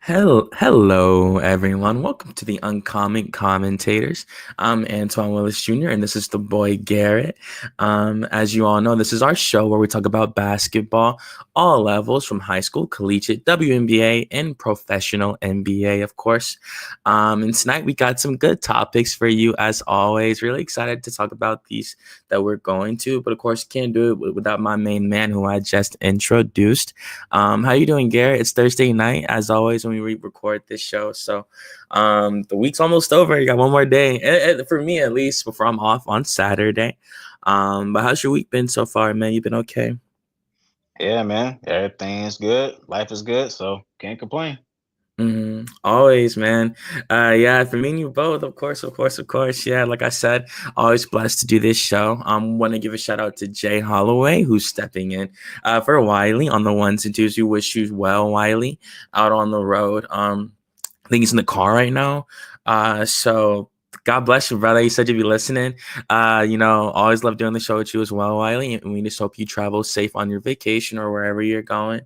Hello, everyone. Welcome to the Uncommon Commentators. I'm Antoine Willis Jr., and this is the boy Garrett. As you all know, this is our show where we talk about basketball, all levels from high school, collegiate, WNBA, and professional NBA, of course. And tonight we got some good topics for you, as always. Really excited to talk about these that we're going to, but of course, can't do it without my main man who I just introduced. How you doing, Garrett? It's Thursday night, as always, when we record this show. So the week's almost over. You got one more day, for me at least, before I'm off on Saturday. But how's your week been so far, man? You been okay? Yeah, man. Everything is good. Life is good, so can't complain. Always, man. Yeah, for me and you both, of course. Yeah, like I said, always blessed to do this show. Want to give a shout out to Jay Holloway, who's stepping in for Wiley on the ones and twos. We wish you well, Wiley, out on the road. I think he's in the car right now. So God bless you, brother. You said you'd be listening. Always love doing the show with you as well, Wiley. And we just hope you travel safe on your vacation or wherever you're going.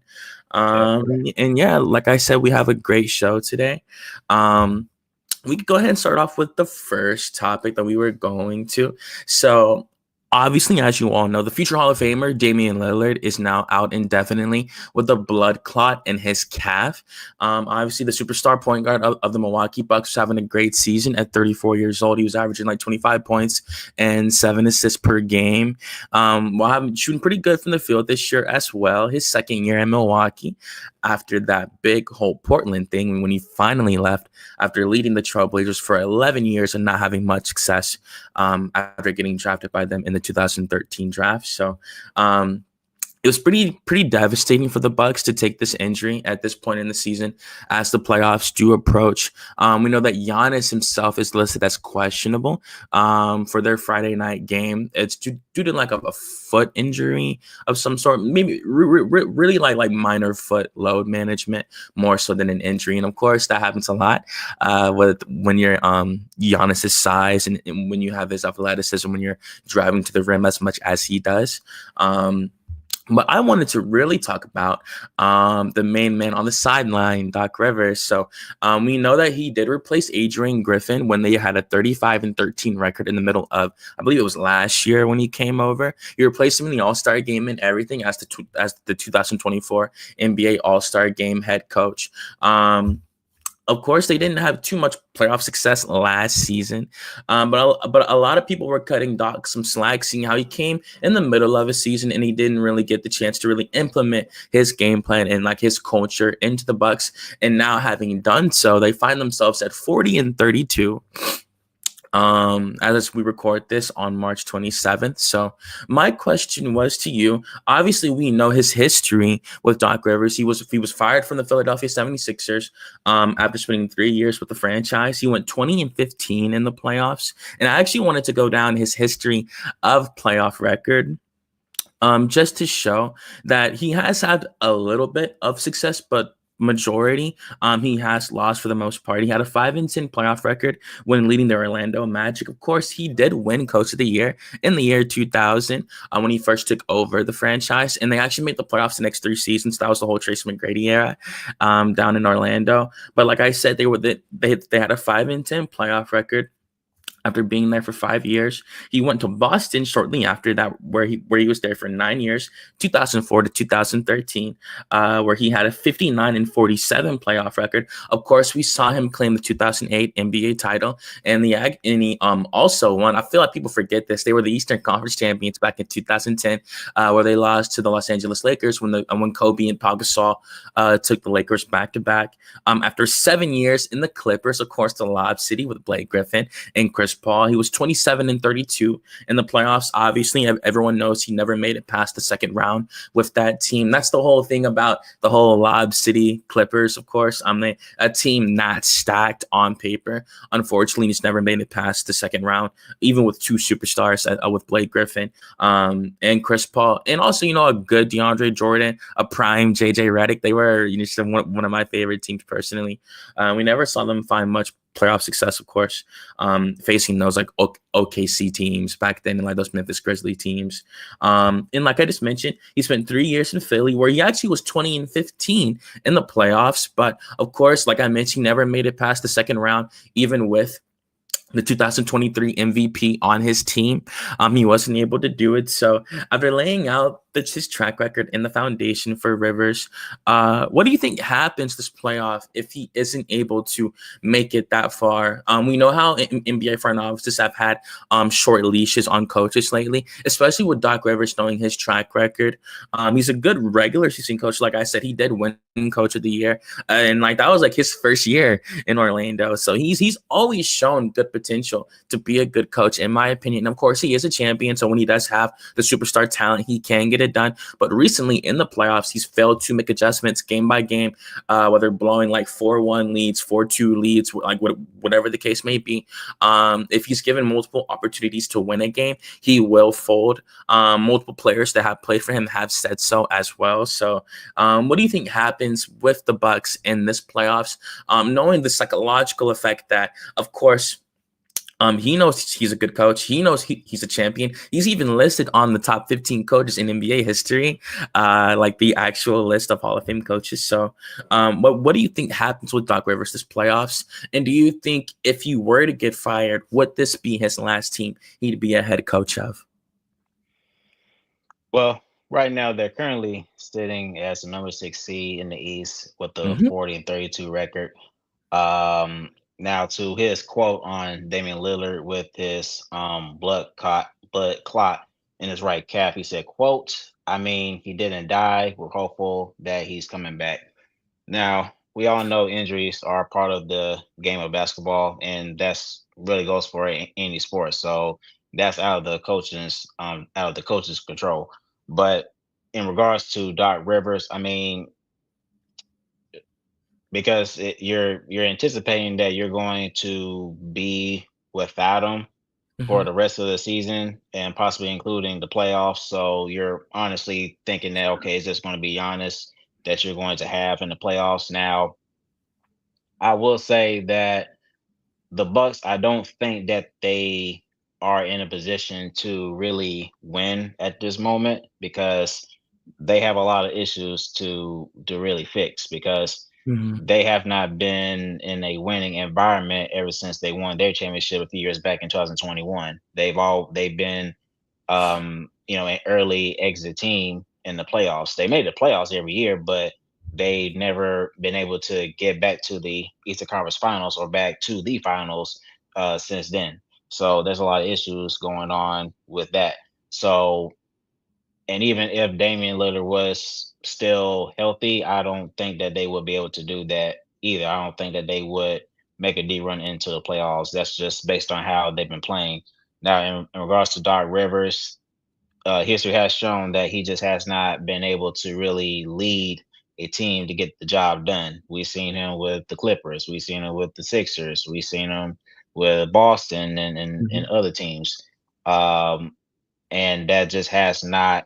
Yep. And yeah, like I said, we have a great show today. We could go ahead and start off with the first topic that we were going to. So, obviously, as you all know, the future Hall of Famer Damian Lillard is now out indefinitely with a blood clot in his calf. Obviously, the superstar point guard of the Milwaukee Bucks was having a great season at 34 years old. He was averaging like 25 points and 7 assists per game. While having shooting pretty good from the field this year as well. His second year in Milwaukee, after that big whole Portland thing, when he finally left after leading the Trailblazers for 11 years and not having much success after getting drafted by them in the 2013 draft. So it was pretty devastating for the Bucks to take this injury at this point in the season as the playoffs do approach. We know that Giannis himself is listed as questionable for their Friday night game. It's due to like a foot injury of some sort, maybe really like minor foot load management more so than an injury. And of course, that happens a lot when you're Giannis's size and when you have his athleticism, when you're driving to the rim as much as he does. But I wanted to really talk about the main man on the sideline, Doc Rivers. So we know that he did replace Adrian Griffin when they had a 35-13 record in the middle of, I believe it was last year when he came over. He replaced him in the All-Star game and everything as the 2024 NBA All-Star game head coach. Of course, they didn't have too much playoff success last season, but a lot of people were cutting Doc some slack, seeing how he came in the middle of a season and he didn't really get the chance to really implement his game plan and like his culture into the Bucks. And now, having done so, they find themselves at 40-32. As we record this on March 27th. So my question was to you. Obviously, we know his history with Doc Rivers. He was fired from the Philadelphia 76ers after spending 3 years with the franchise. He went 20-15 in the playoffs. And I actually wanted to go down his history of playoff record. Just to show that he has had a little bit of success, but majority he has lost for the most part. He had a 5-10 playoff record when leading the Orlando Magic. Of course, he did win Coach of the Year in the year 2000 when he first took over the franchise, and they actually made the playoffs the next 3 seasons. That was the whole Tracy McGrady era down in Orlando. But like I said, they had a 5-10 playoff record. After being there for 5 years, he went to Boston shortly after that, where he was there for 9 years, 2004 to 2013, where he had a 59-47 playoff record. Of course, we saw him claim the 2008 NBA title, and he also won. I feel like people forget this. They were the Eastern Conference champions back in 2010, where they lost to the Los Angeles Lakers when Kobe and Pau Gasol took the Lakers back to back. After 7 years in the Clippers, of course, the Lob City with Blake Griffin and Chris Paul. He was 27-32 in the playoffs. Obviously, everyone knows he never made it past the second round with that team. That's the whole thing about the whole Lob City Clippers, of course. A team not stacked on paper. Unfortunately, he's never made it past the second round, even with 2 superstars with Blake Griffin and Chris Paul. And also, a good DeAndre Jordan, a prime JJ Redick. They were one of my favorite teams personally. We never saw them find much playoff success, of course, facing those like OKC teams back then and like those Memphis Grizzly teams. And like I just mentioned, he spent 3 years in Philly where he actually was 20-15 in the playoffs. But of course, like I mentioned, he never made it past the second round, even with the 2023 MVP on his team. He wasn't able to do it. So after laying out his track record and the foundation for Rivers, what do you think happens this playoff if he isn't able to make it that far? We know how NBA front offices have had short leashes on coaches lately, especially with Doc Rivers knowing his track record. He's a good regular season coach. Like I said, he did win Coach of the Year, and like that was like his first year in Orlando. So he's always shown good potential to be a good coach, in my opinion. And of course, he is a champion. So when he does have the superstar talent, he can get it done. But recently in the playoffs, he's failed to make adjustments game by game, whether blowing like 4-1 leads, 4-2 leads, like whatever the case may be. If he's given multiple opportunities to win a game, he will fold. Multiple players that have played for him have said so as well. So what do you think happens with the Bucks in this playoffs, knowing the psychological effect that, of course, he knows he's a good coach. He knows he's a champion. He's even listed on the top 15 coaches in NBA history, like the actual list of Hall of Fame coaches. So what do you think happens with Doc Rivers this playoffs? And do you think if he were to get fired, would this be his last team he'd be a head coach of? Well, right now they're currently sitting as the number 6 seed in the East with the Mm-hmm. 40-32 record. Now to his quote on Damian Lillard with his blood clot in his right calf, he said, "quote I mean, he didn't die. We're hopeful that he's coming back." Now we all know injuries are part of the game of basketball, and that's really goes for any sport. So that's out of the coach's control. But in regards to Doc Rivers, I mean, because you're anticipating that you're going to be without him for Mm-hmm. the rest of the season and possibly including the playoffs. So you're honestly thinking that okay, it's just going to be Giannis that you're going to have in the playoffs. Now, I will say that the Bucks, I don't think that they are in a position to really win at this moment because they have a lot of issues to really fix because Mm-hmm. they have not been in a winning environment ever since they won their championship a few years back in 2021. They've been an early exit team in the playoffs. They made the playoffs every year, but they've never been able to get back to the Eastern Conference Finals or back to the finals since then. So there's a lot of issues going on with that. So, and even if Damian Lillard was still healthy, I don't think that they would be able to do that either. I don't think that they would make a deep run into the playoffs. That's just based on how they've been playing. Now, in regards to Doc Rivers, history has shown that he just has not been able to really lead a team to get the job done. We've seen him with the Clippers, we've seen him with the Sixers, we've seen him with Boston and other teams. Um, and that just has not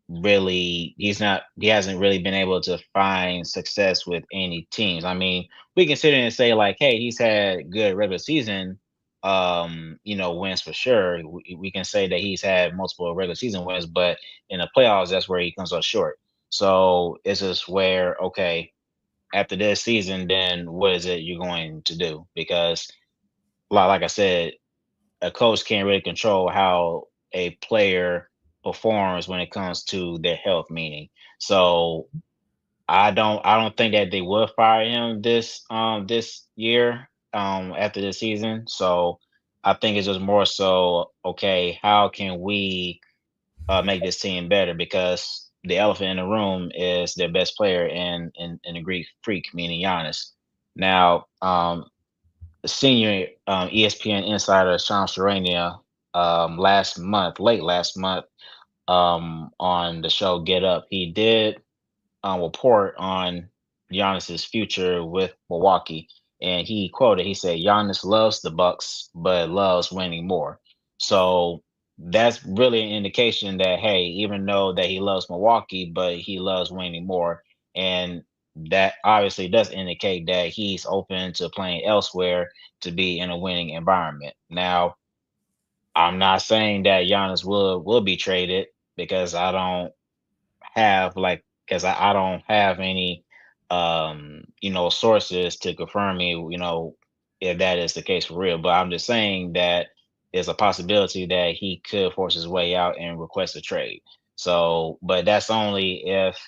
really he hasn't really been able to find success with any teams. I mean, we can sit there and say like, hey, he's had good regular season wins for sure. We can say that he's had multiple regular season wins, but in the playoffs, that's where he comes up short. So it's just where, okay, after this season, then what is it you're going to do? Because like I said, a coach can't really control how a player performs when it comes to their health meaning. So I don't think that they will fire him this year after this season. So I think it's just more so okay, how can we make this team better? Because the elephant in the room is their best player in the Greek freak, meaning Giannis. Now, senior ESPN insider Sean Serenia late last month, on the show Get Up, he did report on Giannis's future with Milwaukee, and he quoted, he said, "Giannis loves the Bucks, but loves winning more." So that's really an indication that hey, even though that he loves Milwaukee, but he loves winning more. And that obviously does indicate that he's open to playing elsewhere to be in a winning environment. Now, I'm not saying that Giannis will be traded because I don't have like because I don't have any sources to confirm me, if that is the case for real. But I'm just saying that there's a possibility that he could force his way out and request a trade. So, but that's only if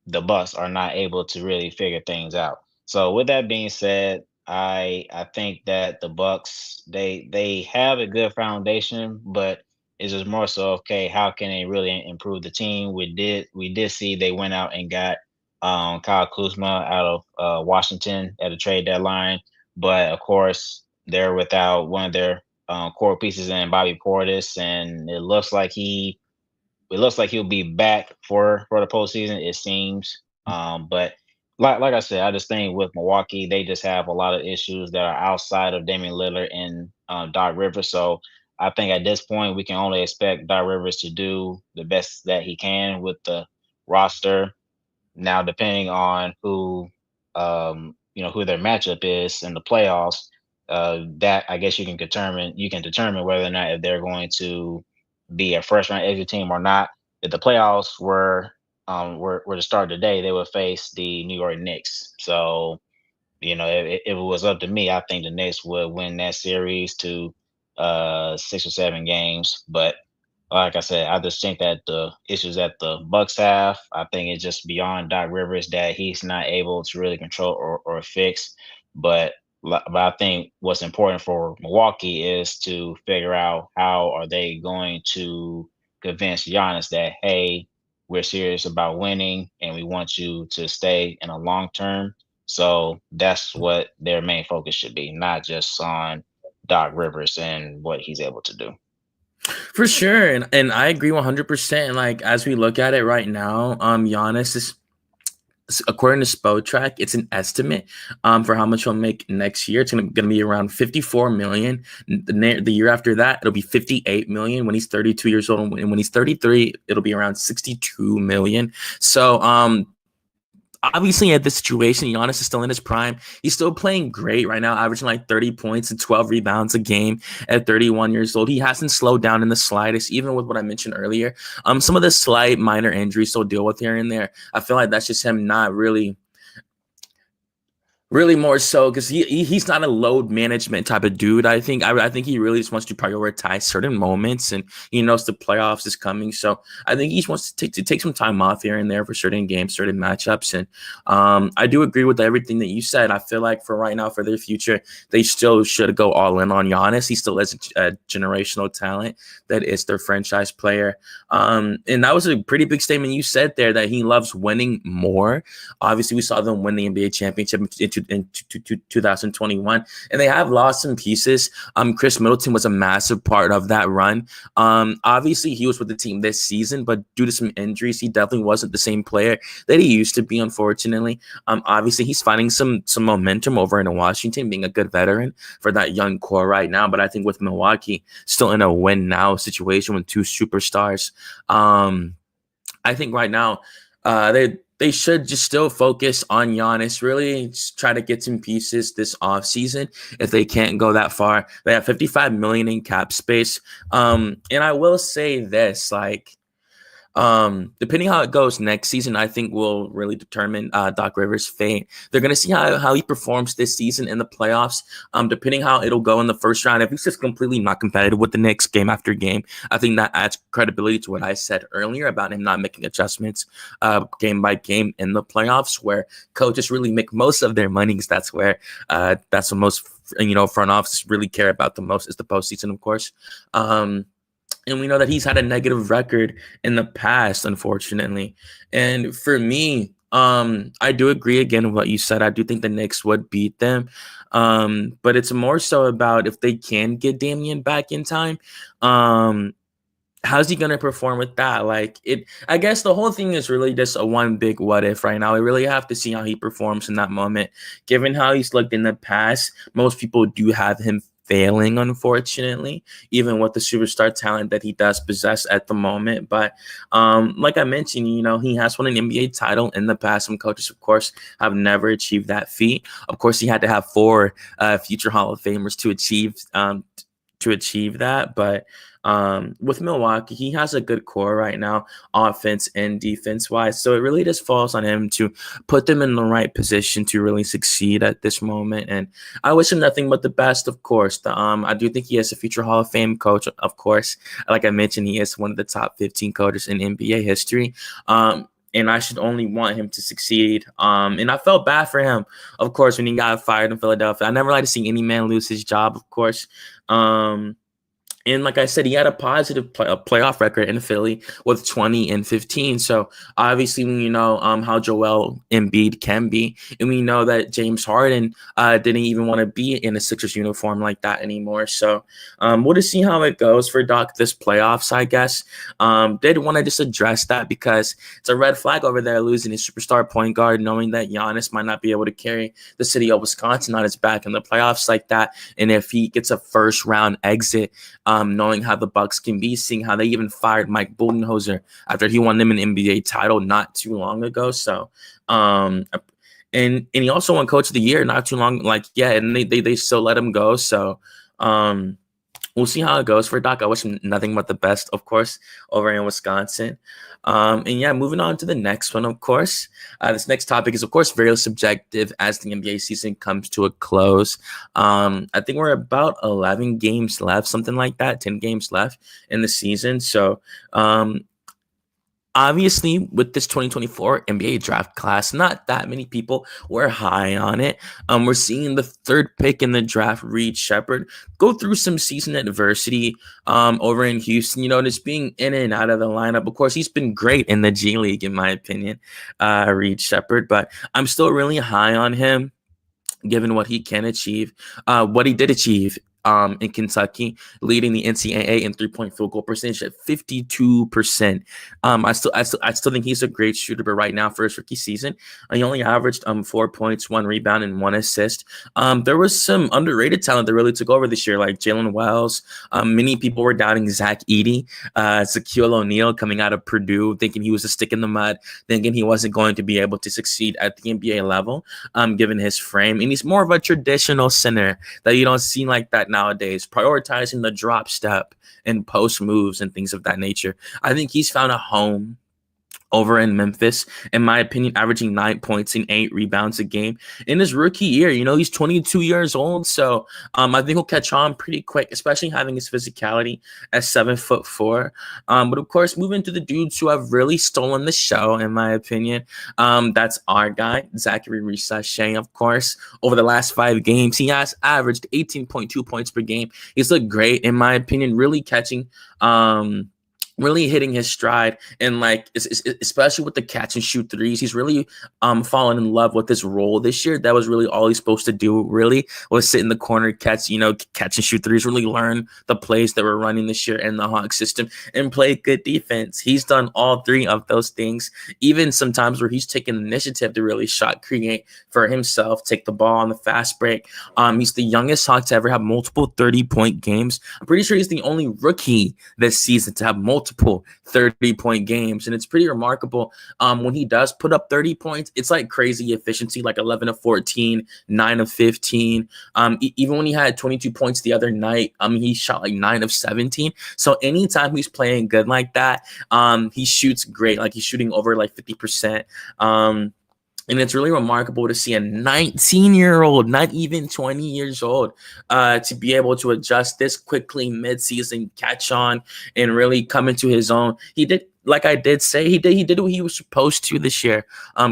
the Bucks are not able to really figure things out. So with that being said, I think that the Bucks they have a good foundation, but it's just more so okay, how can they really improve the team? We did see they went out and got Kyle Kuzma out of Washington at a trade deadline, but of course they're without one of their core pieces in Bobby Portis, and it looks like he'll be back for the postseason. It seems, but like I said, I just think with Milwaukee, they just have a lot of issues that are outside of Damian Lillard and Doc Rivers. So I think at this point, we can only expect Doc Rivers to do the best that he can with the roster. Now, depending on who their matchup is in the playoffs, that I guess you can determine whether or not if they're going to be a first round exit team or not. If the playoffs were to start today, they would face the New York Knicks. So if it was up to me, I think the Knicks would win that series to 6 or 7 games. But like I said, I just think that the issues that the Bucks have, I think it's just beyond Doc Rivers that he's not able to really control or fix. But but I think what's important for Milwaukee is to figure out how are they going to convince Giannis that hey, we're serious about winning and we want you to stay in a long term. So that's what their main focus should be, not just on Doc Rivers and what he's able to do. For sure, and I agree 100%. And like as we look at it right now, Giannis is, according to Spotrac, it's an estimate for how much he'll make next year. It's gonna be around 54 million. The year after that, it'll be 58 million when he's 32 years old, and when he's 33, it'll be around 62 million. So obviously at this situation, Giannis is still in his prime. He's still playing great right now, averaging like 30 points and 12 rebounds a game at 31 years old. He hasn't slowed down in the slightest, even with what I mentioned earlier. Some of the slight minor injuries he'll deal with here and there. I feel like that's just him not really more so because he's not a load management type of dude. I think he really just wants to prioritize certain moments, and he knows the playoffs is coming. So I think he just wants to take some time off here and there for certain games, certain matchups. And I do agree with everything that you said. I feel like for right now, for their future, they still should go all in on Giannis. He still is a generational talent that is their franchise player. And that was a pretty big statement you said there, that he loves winning more. Obviously, we saw them win the NBA championship in 2021, and they have lost some pieces. Chris Middleton was a massive part of that run. Obviously, he was with the team this season, but due to some injuries, he definitely wasn't the same player that he used to be, unfortunately. Obviously, he's finding some momentum over in Washington, being a good veteran for that young core right now. But I think with Milwaukee still in a win now situation with two superstars, I think right now they should just still focus on Giannis, really just try to get some pieces this offseason if they can't go that far. They have 55 million in cap space. And I will say this, like, depending how it goes next season, I think will really determine Doc Rivers' fate. They're going to see how he performs this season in the playoffs. Depending how it'll go in the first round, if he's just completely not competitive with the Knicks game after game, I think that adds credibility to what I said earlier about him not making adjustments game by game in the playoffs, where coaches really make most of their money. That's where that's what most front offices really care about the most, is the postseason, of course. And we know that he's had a negative record in the past, unfortunately. And for me, I do agree again with what you said. I do think the Knicks would beat them. But it's more so about if they can get Damian back in time. How's he gonna perform with that? I guess the whole thing is really just a one big what if right now. We really have to see how he performs in that moment. Given how he's looked in the past, most people do have him failing, unfortunately, even with the superstar talent that he does possess at the moment. But like I mentioned, he has won an NBA title in the past. Some coaches, of course, have never achieved that feat. Of course, he had to have four future Hall of Famers to achieve that. But with Milwaukee, he has a good core right now, offense and defense wise. So it really just falls on him to put them in the right position to really succeed at this moment. And I wish him nothing but the best, of course. I do think he is a future Hall of Fame coach, of course. Like I mentioned, he is one of the top 15 coaches in NBA history. And I should only want him to succeed. And I felt bad for him, of course, when he got fired in Philadelphia. I never like to see any man lose his job, of course. And like I said, he had a positive playoff record in Philly with 20-15. So obviously, we know how Joel Embiid can be, and we know that James Harden didn't even want to be in a Sixers uniform like that anymore. So we'll just see how it goes for Doc this playoffs, I guess. Did want to just address that because it's a red flag over there losing his superstar point guard, knowing that Giannis might not be able to carry the city of Wisconsin on his back in the playoffs like that. And if he gets a first round exit, knowing how the Bucks can be, seeing how they even fired Mike Budenholzer after he won them an NBA title not too long ago. So, and he also won Coach of the Year not too long, and they still let him go. So, we'll see how it goes for Doc. I wish him nothing but the best, of course, over in Wisconsin. Moving on to the next one, of course. This next topic is, of course, very subjective as the NBA season comes to a close. I think we're about 11 games left, something like that, 10 games left in the season. So, obviously, with this 2024 NBA draft class, not that many people were high on it. We're seeing the third pick in the draft, Reed Shepherd, go through some season adversity over in Houston, just being in and out of the lineup. Of course, he's been great in the G League, in my opinion, Reed Shepherd, but I'm still really high on him, given what he can achieve, what he did achieve in Kentucky, leading the NCAA in 3-point field goal percentage at 52%. I still think he's a great shooter, but right now for his rookie season, he only averaged 4 points, 1 rebound, and 1 assist. There was some underrated talent that really took over this year, like Jalen Wells. Many people were doubting Zach Edey, Shaquille O'Neal coming out of Purdue, thinking he was a stick in the mud, thinking he wasn't going to be able to succeed at the NBA level, given his frame. And he's more of a traditional center that you don't see like that nowadays, prioritizing the drop step and post moves and things of that nature. I think he's found a home over in Memphis, in my opinion, averaging 9 points and 8 rebounds a game in his rookie year. He's 22 years old, so I think he'll catch on pretty quick, especially having his physicality at 7'4". But of course, moving to the dudes who have really stolen the show, in my opinion, that's our guy, Zachary Risachet. Of course, over the last 5 games, he has averaged 18.2 points per game. He's looked great, in my opinion, really catching really hitting his stride, and especially with the catch and shoot threes, he's really fallen in love with his role this year. That was really all he's supposed to do, really, was sit in the corner, catch and shoot threes, really learn the plays that we're running this year in the Hawk system and play good defense. He's done all 3 of those things, even sometimes where he's taken initiative to really shot create for himself, take the ball on the fast break. He's the youngest Hawk to ever have multiple 30-point games. I'm pretty sure he's the only rookie this season to have multiple 30-point games, and it's pretty remarkable. When he does put up 30 points, it's like crazy efficiency, like 11 of 14, 9 of 15. Even when he had 22 points the other night, he shot like 9 of 17. So anytime he's playing good like that, he shoots great. Like he's shooting over like 50%. And it's really remarkable to see a 19-year-old, not even 20 years old, to be able to adjust this quickly mid-season, catch on, and really come into his own. He did, like I did say, he did what he was supposed to this year,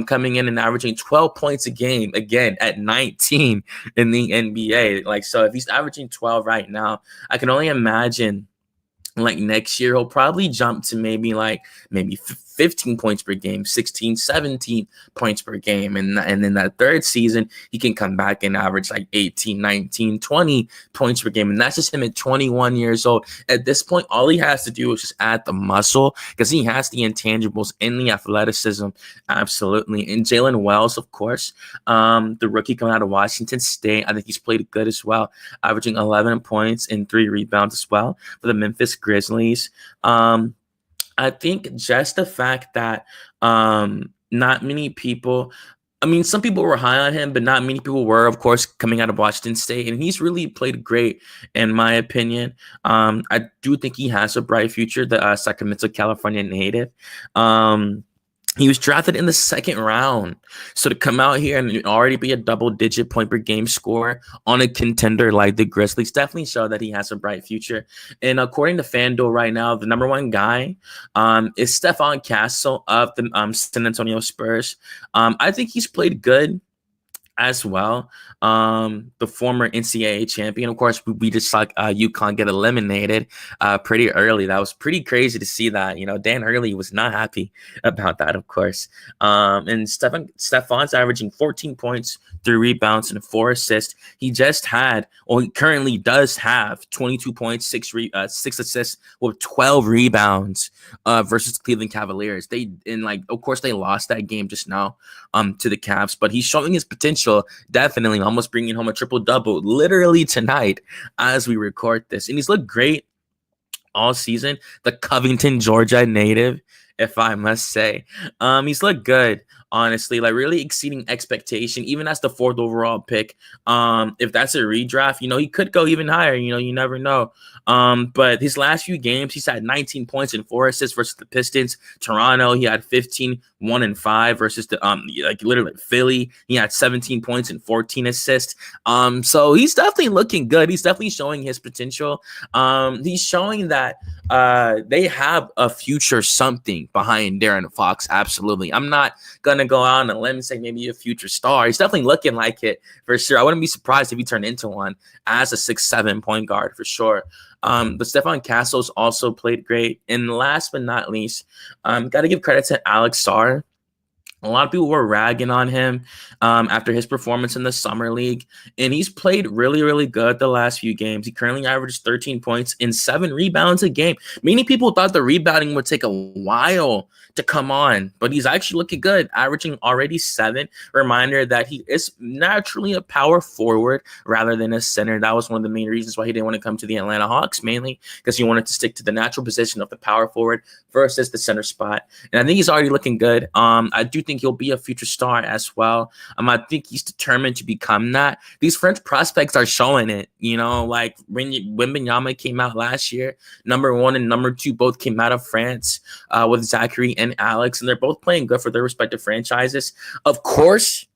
coming in and averaging 12 points a game, again, at 19 in the NBA. So if he's averaging 12 right now, I can only imagine next year he'll probably jump to maybe 15 points per game, 16, 17 points per game. And in that third season, he can come back and average like 18, 19, 20 points per game. And that's just him at 21 years old. At this point, all he has to do is just add the muscle because he has the intangibles and the athleticism. Absolutely. And Jalen Wells, of course, the rookie coming out of Washington State, I think he's played good as well, averaging 11 points and 3 rebounds as well for the Memphis Grizzlies. I think just the fact that not many people, I mean, some people were high on him, but not many people were, of course, coming out of Washington State. And he's really played great, in my opinion. I do think he has a bright future, the Sacramento, California native. He was drafted in the second round. So to come out here and already be a double-digit point per game scorer on a contender like the Grizzlies definitely show that he has a bright future. And according to FanDuel right now, the number one guy is Stephon Castle of the San Antonio Spurs. I think he's played good as well. The former NCAA champion. Of course, we just saw UConn get eliminated pretty early. That was pretty crazy to see that. You know, Dan Hurley was not happy about that, of course. And Stephon's averaging 14 points, 3 rebounds, and 4 assists. He just had, or he currently does have 22 points, 6 assists with 12 rebounds versus Cleveland Cavaliers. Of course, they lost that game just now to the Cavs, but he's showing his potential, definitely almost bringing home a triple-double literally tonight as we record this. And he's looked great all season. The Covington, Georgia native, if I must say. He's looked good, honestly, like really exceeding expectation, even as the 4th overall pick. If that's a redraft, you know, he could go even higher, you know, you never know. But his last few games, he's had 19 points and 4 assists versus the Pistons. Toronto, he had 15, 1 and 5 versus the literally Philly. He had 17 points and 14 assists. So he's definitely looking good. He's definitely showing his potential. He's showing that they have a future something behind De'Aaron Fox. Absolutely. I'm not gonna go out on a limb and say maybe a future star. He's definitely looking like it for sure. I wouldn't be surprised if he turned into one as a 6'7" point guard for sure. But Stephon Castle's also played great. And last but not least, got to give credit to Alex Sarr. A lot of people were ragging on him after his performance in the Summer League, and he's played really, really good the last few games. He currently averages 13 points and 7 rebounds a game. Many people thought the rebounding would take a while to come on, but he's actually looking good, averaging already 7. Reminder that he is naturally a power forward rather than a center. That was one of the main reasons why he didn't want to come to the Atlanta Hawks, mainly because he wanted to stick to the natural position of the power forward versus the center spot. And I think he's already looking good. I do think he'll be a future star as well. I think he's determined to become that. These French prospects are showing it, you know, like Wembanyama came out last year. Number 1 and number 2 both came out of France with Zachary and Alex, and they're both playing good for their respective franchises. Of course,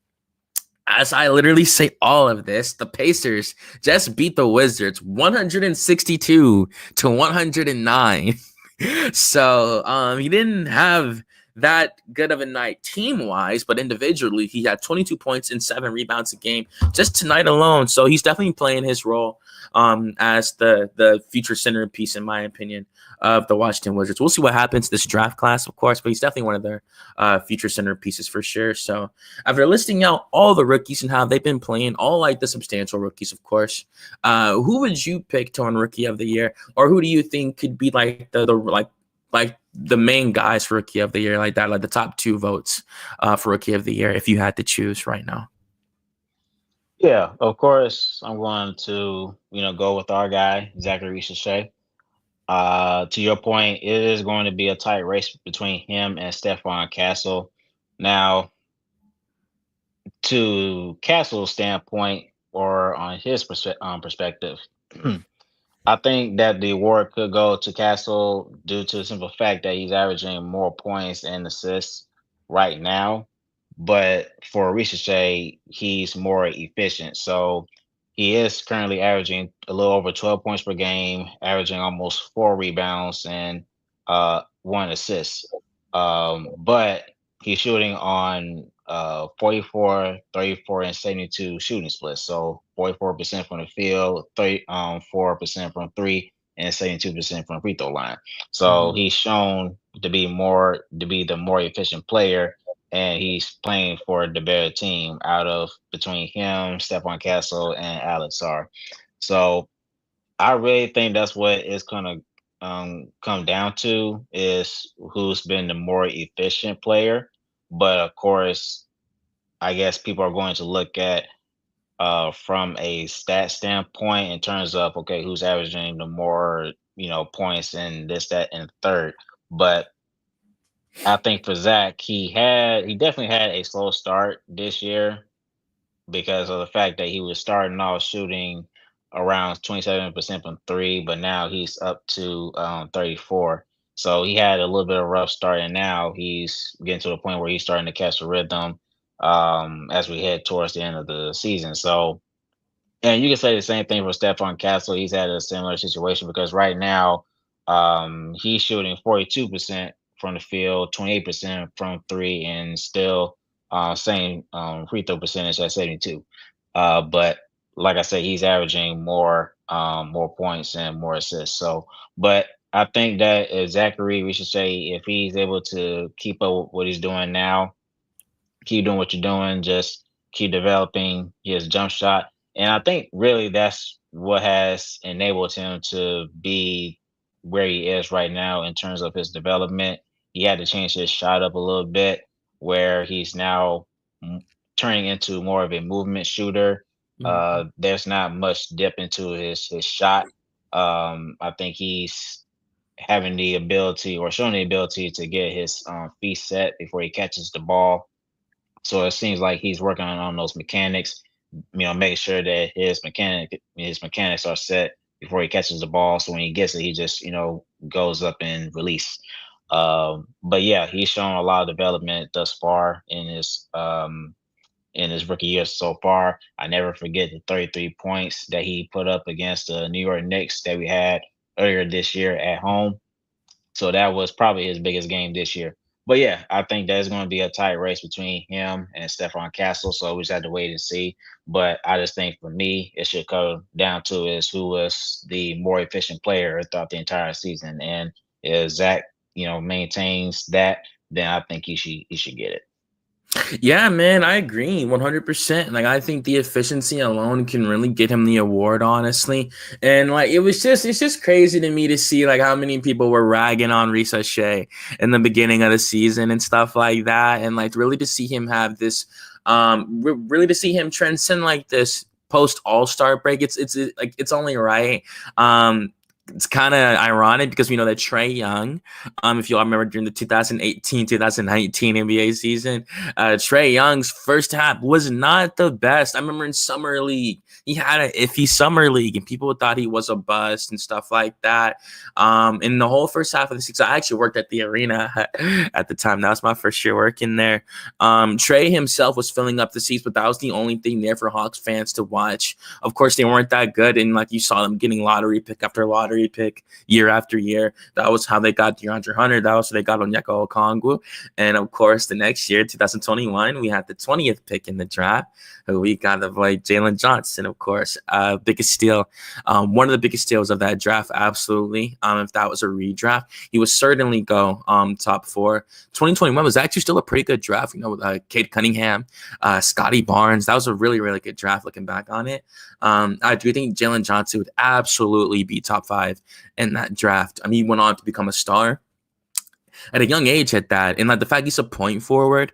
as I literally say all of this, the Pacers just beat the Wizards 162 to 109. So he didn't have that good of a night team-wise, but individually, he had 22 points and 7 rebounds a game just tonight alone. So he's definitely playing his role as the future centerpiece, in my opinion, of the Washington Wizards. We'll see what happens this draft class, of course, but he's definitely one of their future centerpieces for sure. So after listing out all the rookies and how they've been playing, all like the substantial rookies, of course, who would you pick to win Rookie of the Year, or who do you think could be like the main guys for Rookie of the Year, like that, like the top 2 votes for Rookie of the Year, if you had to choose right now? Yeah, of course, I'm going to, go with our guy, Zachary Richard. To your point, it is going to be a tight race between him and Stephon Castle. Now, to Castle's standpoint, or on his perspective, I think that the award could go to Castle due to the simple fact that he's averaging more points and assists right now. But for Ricochet, he's more efficient. So he is currently averaging a little over 12 points per game, averaging almost 4 rebounds and 1 assist. But he's shooting on 44, 34, and 72 shooting splits. So 44% from the field, 4% from 3, and 72% from free throw line. So he's shown to be the more efficient player, and he's playing for the better team out of between him, Stephon Castle, and Alex Sarr. So I really think that's what it's gonna come down to, is who's been the more efficient player. But of course, I guess people are going to look at from a stat standpoint in terms of, okay, who's averaging the more points and this, that, and third. But I think for Zach, he definitely had a slow start this year because of the fact that he was starting off shooting around 27% from three, but now he's up to 34. So he had a little bit of a rough start, and now he's getting to the point where he's starting to catch the rhythm as we head towards the end of the season. So, and you can say the same thing for Stephon Castle. He's had a similar situation because right now he's shooting 42% from the field, 28% from three, and still same free throw percentage at 72. But like I said, he's averaging more points and more assists. So, but I think that Zachary, we should say, if he's able to keep up with what he's doing now, keep doing what you're doing, just keep developing his jump shot. And I think really that's what has enabled him to be where he is right now in terms of his development. He had to change his shot up a little bit, where he's now turning into more of a movement shooter. There's not much dip into his shot. I think he's having the ability, or showing the ability, to get his feet set before he catches the ball. So it seems like he's working on those mechanics, making sure that his mechanics are set before he catches the ball. So when he gets it, he just, goes up and release. But yeah, he's shown a lot of development thus far in his rookie year so far. I never forget the 33 points that he put up against the New York Knicks that we had earlier this year at home. So that was probably his biggest game this year. But yeah, I think there's going to be a tight race between him and Stephon Castle. So we just have to wait and see. But I just think for me, it should come down to is who was the more efficient player throughout the entire season. And if Zach, maintains that, then I think he should get it. Yeah, man, I agree 100%. Like, I think the efficiency alone can really get him the award, honestly. And like, it's just crazy to me to see like how many people were ragging on Risa Shea in the beginning of the season and stuff like that. And like, really to see him have this, really to see him transcend like this post All-Star break. It's only right. It's kind of ironic because we know that Trae Young, if you all remember during the 2018-2019 NBA season, Trae Young's first half was not the best. I remember in Summer League, he had an iffy Summer League and people thought he was a bust and stuff like that. In the whole first half of the season, I actually worked at the arena at the time. That was my first year working there. Trae himself was filling up the seats, but that was the only thing there for Hawks fans to watch. Of course, they weren't that good, and like you saw them getting lottery pick after lottery pick year after year. That was how they got DeAndre Hunter. That was how they got Onyeka Okongwu. And of course, the next year, 2021, we had the 20th pick in the draft. We got the boy Jalen Johnson, of course. Biggest steal. One of the biggest steals of that draft, absolutely. If that was a redraft, he would certainly go top 4. 2021 was actually still a pretty good draft, with Cade Cunningham, Scotty Barnes. That was a really, really good draft looking back on it. I do think Jalen Johnson would absolutely be top 5 in that draft. I mean, he went on to become a star at a young age at that. And like the fact he's a point forward,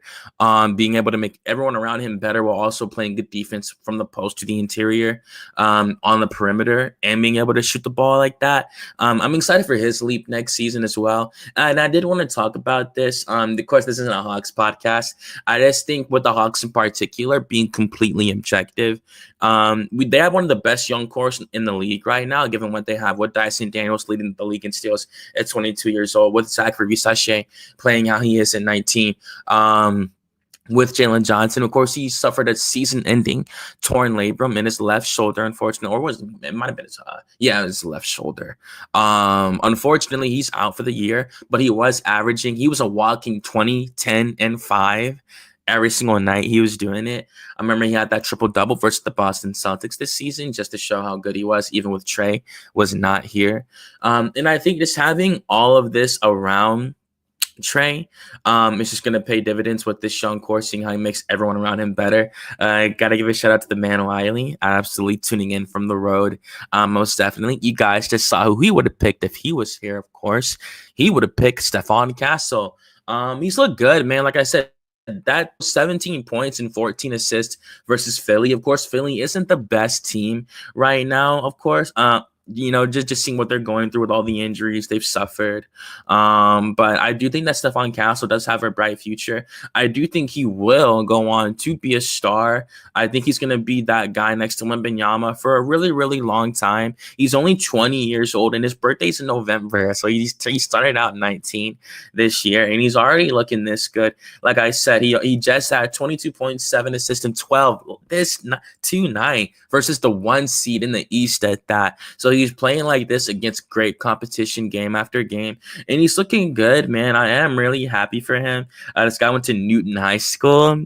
being able to make everyone around him better while also playing good defense from the post to the interior, on the perimeter, and being able to shoot the ball like that. I'm excited for his leap next season as well. And I did want to talk about this. Of course, this isn't a Hawks podcast. I just think with the Hawks in particular, being completely objective, they have one of the best young cores in the league right now, given what they have with Dyson Daniels leading the league in steals at 22 years old, with Zachary Sachet playing how he is at 19. With Jalen Johnson, of course, he suffered a season-ending torn labrum in his left shoulder, unfortunately, or it might have been his left shoulder. Unfortunately, he's out for the year, but he was a walking 20, 10, and 5 every single night he was doing it. I remember he had that triple-double versus the Boston Celtics this season just to show how good he was, even with Trey was not here. And I think just having all of this around Trey, is just gonna pay dividends with this show, course, seeing how he makes everyone around him better. I gotta give a shout out to the man Wiley, absolutely tuning in from the road. Most definitely, you guys just saw who he would have picked if he was here. Of course, he would have picked Stephon Castle. He's looked good, man. Like I said, that 17 points and 14 assists versus Philly. Of course, Philly isn't the best team right now. Of course, just seeing what they're going through with all the injuries they've suffered. But I do think that Stephon Castle does have a bright future. I do think he will go on to be a star. I think he's going to be that guy next to Wembanyama for a really, really long time. He's only 20 years old, and his birthday's in November. So he started out 19 this year, and he's already looking this good. Like I said, he just had 22.7 assists and 12 tonight versus the 1 seed in the East at that. So he's playing like this against great competition game after game, and he's looking good, man. I am really happy for him. This guy went to Newton High School,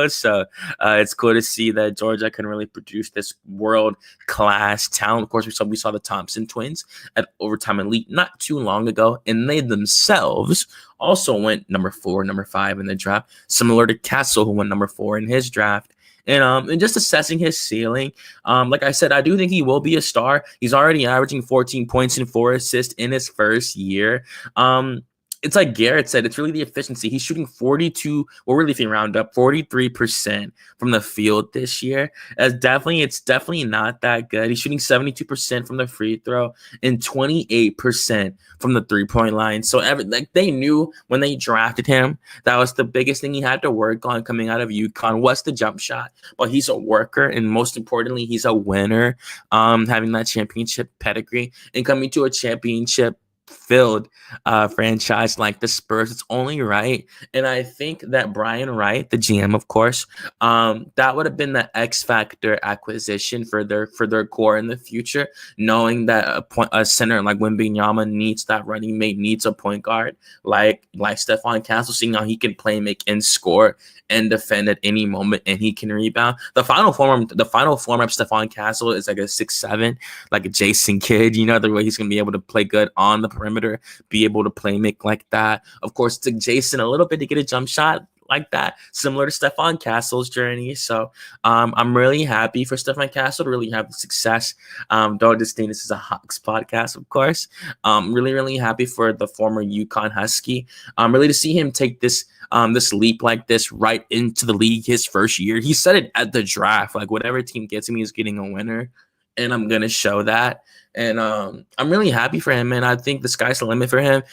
so it's cool to see that Georgia can really produce this world-class talent. Of course, we saw the Thompson twins at Overtime Elite not too long ago, and they themselves also went number 4, number 5 in the draft, similar to Castle, who went number 4 in his draft. And just assessing his ceiling, like I said, I do think he will be a star. He's already averaging 14 points and 4 assists in his first year. It's like Garrett said, it's really the efficiency. He's shooting 42, well, really if you round up, 43% from the field this year. It's definitely not that good. He's shooting 72% from the free throw and 28% from the three-point line. So they knew when they drafted him, that was the biggest thing he had to work on coming out of UConn was the jump shot. But he's a worker, and most importantly, he's a winner, having that championship pedigree and coming to a championship filled franchise like the Spurs. It's only right. And I think that Brian Wright, the GM, of course, that would have been the X factor acquisition for their core in the future, knowing that a center like Wembanyama needs that running mate, needs a point guard like Stephon Castle, seeing how he can play, make, and score and defend at any moment, and he can rebound. The final form of Stephon Castle is like a 6'7", like a Jason Kidd, the way he's gonna be able to play good on the perimeter, be able to play make like that. Of course, it took Jason a little bit to get a jump shot like that, similar to Stephon Castle's journey. So I'm really happy for Stephon Castle to really have the success. Though this is a Hawks podcast, of course. Really, really happy for the former UConn Husky. Really to see him take this leap like this right into the league his first year. He said it at the draft, like whatever team gets him, he's getting a winner. And I'm going to show that. And I'm really happy for him, man. I think the sky's the limit for him.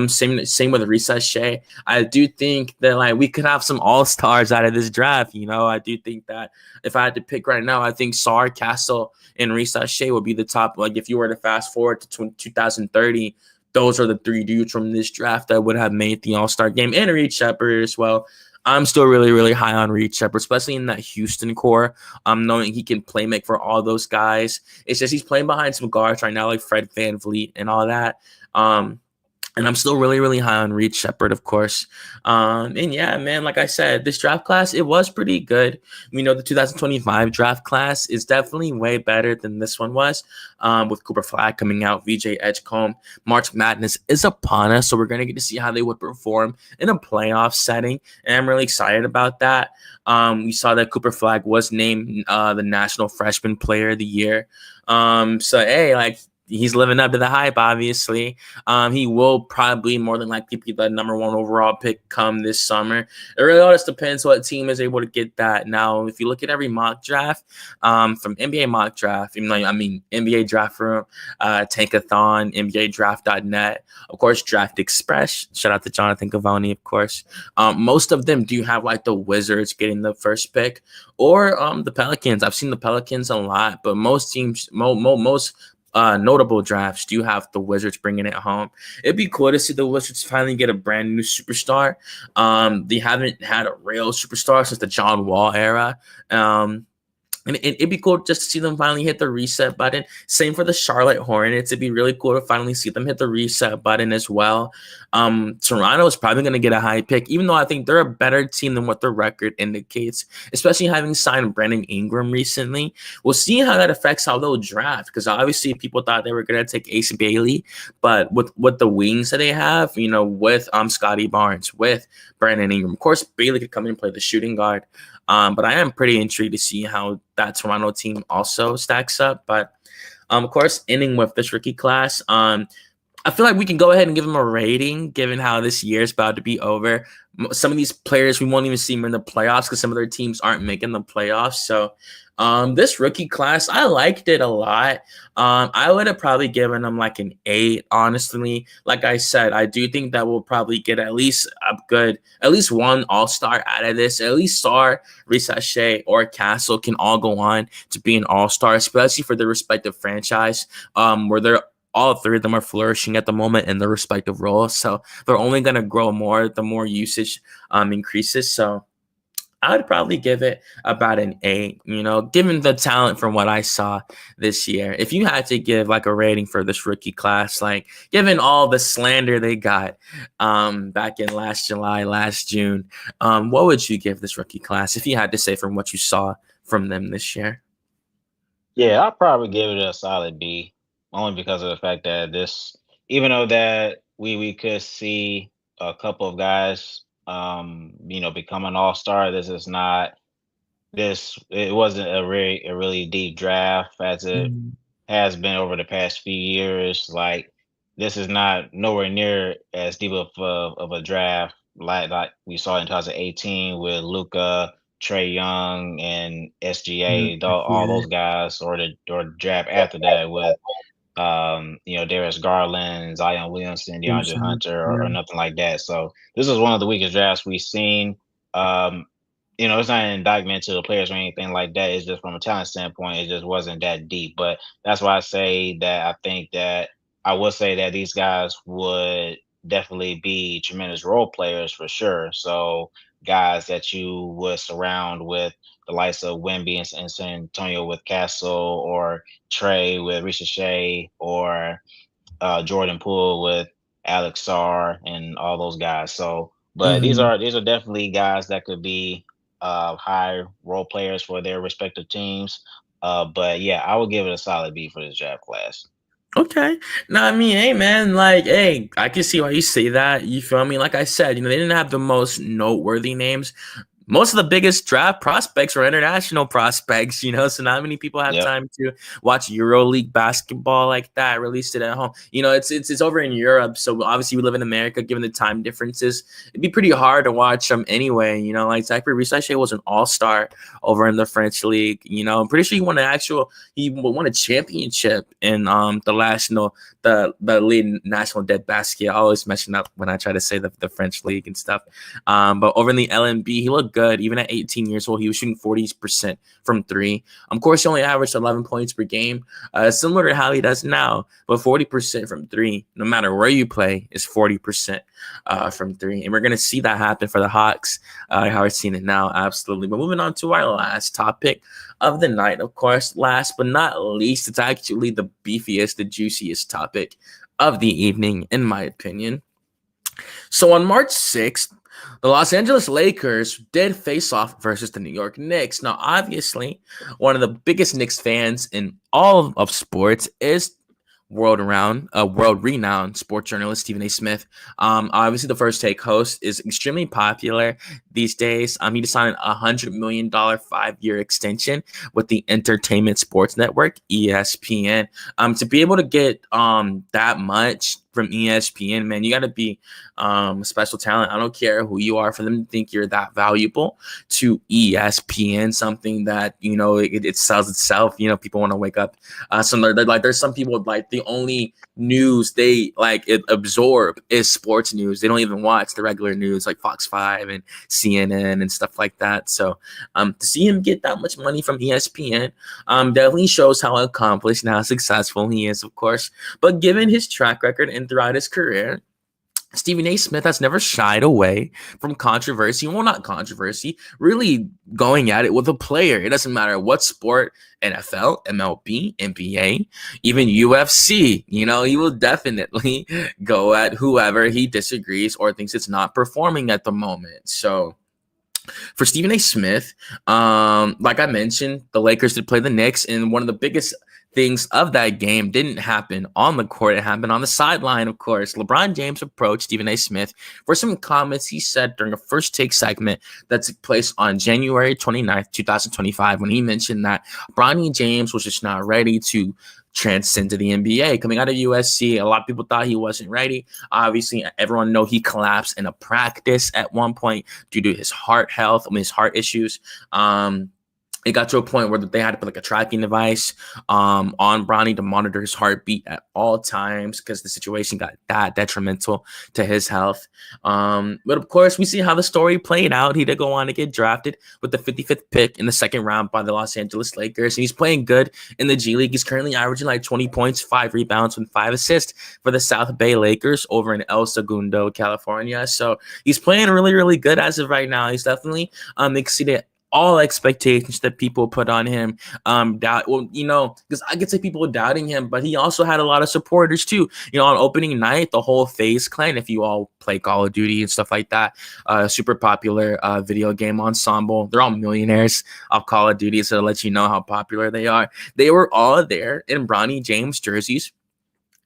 Same with Recess Shea. I do think that we could have some all-stars out of this draft. I do think that if I had to pick right now, I think Sar, Castle, and Recess Shea would be the top. Like if you were to fast forward to 2030, those are the 3 dudes from this draft that would have made the all-star game, and Reed Shepherd as well. I'm still really, really high on Reed Shepherd, especially in that Houston core. Knowing he can play make for all those guys. It's just he's playing behind some guards right now, like Fred VanVleet and all that. And I'm still really, really high on Reed Shepherd, of course. And yeah, man, like I said, this draft class, it was pretty good. We know the 2025 draft class is definitely way better than this one was, with Cooper Flag coming out, VJ Edgecombe. March Madness is upon us, so we're going to get to see how they would perform in a playoff setting, and I'm really excited about that. We saw that Cooper Flag was named the National Freshman Player of the Year. So, hey, he's living up to the hype, obviously. He will probably more than likely be the number 1 overall pick come this summer. It really all just depends what team is able to get that. Now, if you look at every mock draft, from NBA mock draft, NBA draft room, Tankathon, NBA draft.net, of course, Draft Express. Shout out to Jonathan Cavoni, of course. Most of them do have the Wizards getting the first pick, or the Pelicans. I've seen the Pelicans a lot, but most teams, most notable drafts do have the Wizards bringing it home. It'd be cool to see the Wizards finally get a brand new superstar. They haven't had a real superstar since the John Wall era. And it'd be cool just to see them finally hit the reset button. Same for the Charlotte Hornets. It'd be really cool to finally see them hit the reset button as well. Toronto is probably going to get a high pick, even though I think they're a better team than what their record indicates, especially having signed Brandon Ingram recently. We'll see how that affects how they'll draft, because obviously people thought they were going to take Ace Bailey, but with the wings that they have, with Scotty Barnes, with Brandon Ingram, of course, Bailey could come in and play the shooting guard. But I am pretty intrigued to see how that Toronto team also stacks up. But of course, ending with this rookie class, I feel like we can go ahead and give them a rating, given how this year is about to be over. Some of these players, we won't even see them in the playoffs because some of their teams aren't making the playoffs. So this rookie class, I liked it a lot. I would have probably given them like an 8, honestly. Like I said, I do think that we'll probably get at least one all-star out of this. At least Star, Ricochet, or Castle can all go on to be an all-star, especially for their respective franchise, where they're all three of them are flourishing at the moment in their respective roles. So they're only going to grow more the more usage increases. So I would probably give it about an 8, given the talent from what I saw this year. If you had to give like a rating for this rookie class, like given all the slander they got back in last July, last June, what would you give this rookie class if you had to say from what you saw from them this year? Yeah, I'll probably give it a solid B, only because of the fact that this, even though that we could see a couple of guys, become an all-star, this is not this. It wasn't a really deep draft as it Mhm. has been over the past few years. Like this is not nowhere near as deep of a draft like we saw in 2018 with Luca, Trey Young, and Mhm. SGA, all Yeah. those guys, or the draft after that with Darius Garland, Zion Williamson, DeAndre Hunter, or Yeah. nothing like that. So this is one of the weakest drafts we've seen. Um, it's not an indictment to the players or anything like that. It's just from a talent standpoint, it just wasn't that deep. But that's why I say that I think that I would say that these guys would definitely be tremendous role players for sure. So guys that you would surround with the likes of Wemby and San Antonio with Castle, or Trey with Ricochet, or Jordan Poole with Alex Sarr, and all those guys. So, but these Mhm. are these are definitely guys that could be high role players for their respective teams. But yeah, I would give it a solid B for this draft class. Okay. No, I mean, hey, man, like, hey, I can see why you say that. You feel me? Like I said, they didn't have the most noteworthy names. Most of the biggest draft prospects are international prospects, so not many people have Yep. time to watch EuroLeague basketball like that, released it at home. It's over in Europe, so obviously we live in America. Given the time differences, it'd be pretty hard to watch them anyway. Like Zachary Ricochet was an all-star over in the French league. I'm pretty sure he won a championship in the last the lead national dead basket. I always mention that when I try to say the French league and stuff. But over in the LNB, he looked good. Even at 18 years old, he was shooting 40% from three. Of course, he only averaged 11 points per game, similar to how he does now. But 40% from three, no matter where you play, is 40% from three. And we're going to see that happen for the Hawks. How we're seeing it now, absolutely. But moving on to our last topic of the night, of course, last but not least, it's actually the beefiest, the juiciest topic of the evening, in my opinion. So on March 6th, the Los Angeles Lakers did face off versus the New York Knicks. Now, obviously, one of the biggest Knicks fans in all of sports is world renowned sports journalist Stephen A. Smith. Obviously, the First Take host is extremely popular these days. He just signed a $100 million 5-year extension with the Entertainment Sports Network (ESPN). To be able to get that much from ESPN, man, you got to be a special talent. I don't care who you are for them to think you're that valuable to ESPN. Something that it sells itself. People want to wake up. There's some people like the only news they absorb is sports news. They don't even watch the regular news like Fox 5 and CNN and stuff like that. So to see him get that much money from ESPN definitely shows how accomplished and how successful he is, of course. But given his track record and throughout his career, Stephen A. Smith has never shied away from controversy. Well, not controversy, really going at it with a player. It doesn't matter what sport, NFL, MLB, NBA, even UFC. He will definitely go at whoever he disagrees or thinks it's not performing at the moment. So for Stephen A. Smith, like I mentioned, the Lakers did play the Knicks, and one of the biggest things of that game didn't happen on the court. It happened on the sideline, of course. LeBron James approached Stephen A. Smith for some comments he said during a first take segment that took place on January 29th, 2025, when he mentioned that Bronny James was just not ready to transcend to the NBA. Coming out of USC, a lot of people thought he wasn't ready. Obviously, everyone know he collapsed in a practice at one point due to his heart health, his heart issues. It got to a point where they had to put like a tracking device on Bronny to monitor his heartbeat at all times because the situation got that detrimental to his health. But of course, we see how the story played out. He did go on to get drafted with the 55th pick in the second round by the Los Angeles Lakers. And he's playing good in the G League. He's currently averaging like 20 points, 5 rebounds, and 5 assists for the South Bay Lakers over in El Segundo, California. So he's playing really, really good as of right now. He's definitely exceeded all expectations that people put on him. Because I could say people doubting him, but he also had a lot of supporters too. On opening night, the whole FaZe Clan, if you all play Call of Duty and stuff like that, super popular video game ensemble. They're all millionaires of Call of Duty, so to let you know how popular they are. They were all there in Bronny James jerseys.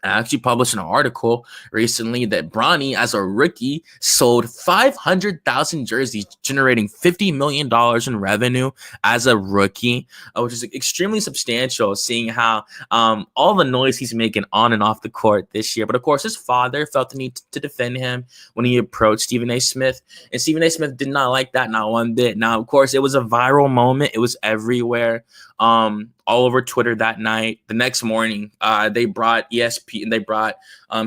I actually published an article recently that Bronny, as a rookie, sold 500,000 jerseys, generating $50 million in revenue as a rookie, which is extremely substantial, seeing how all the noise he's making on and off the court this year. But of course, his father felt the need to defend him when he approached Stephen A. Smith, and Stephen A. Smith did not like that, not one bit. Now, of course, it was a viral moment. It was everywhere. All over Twitter that night. The next morning, they brought ESP and they brought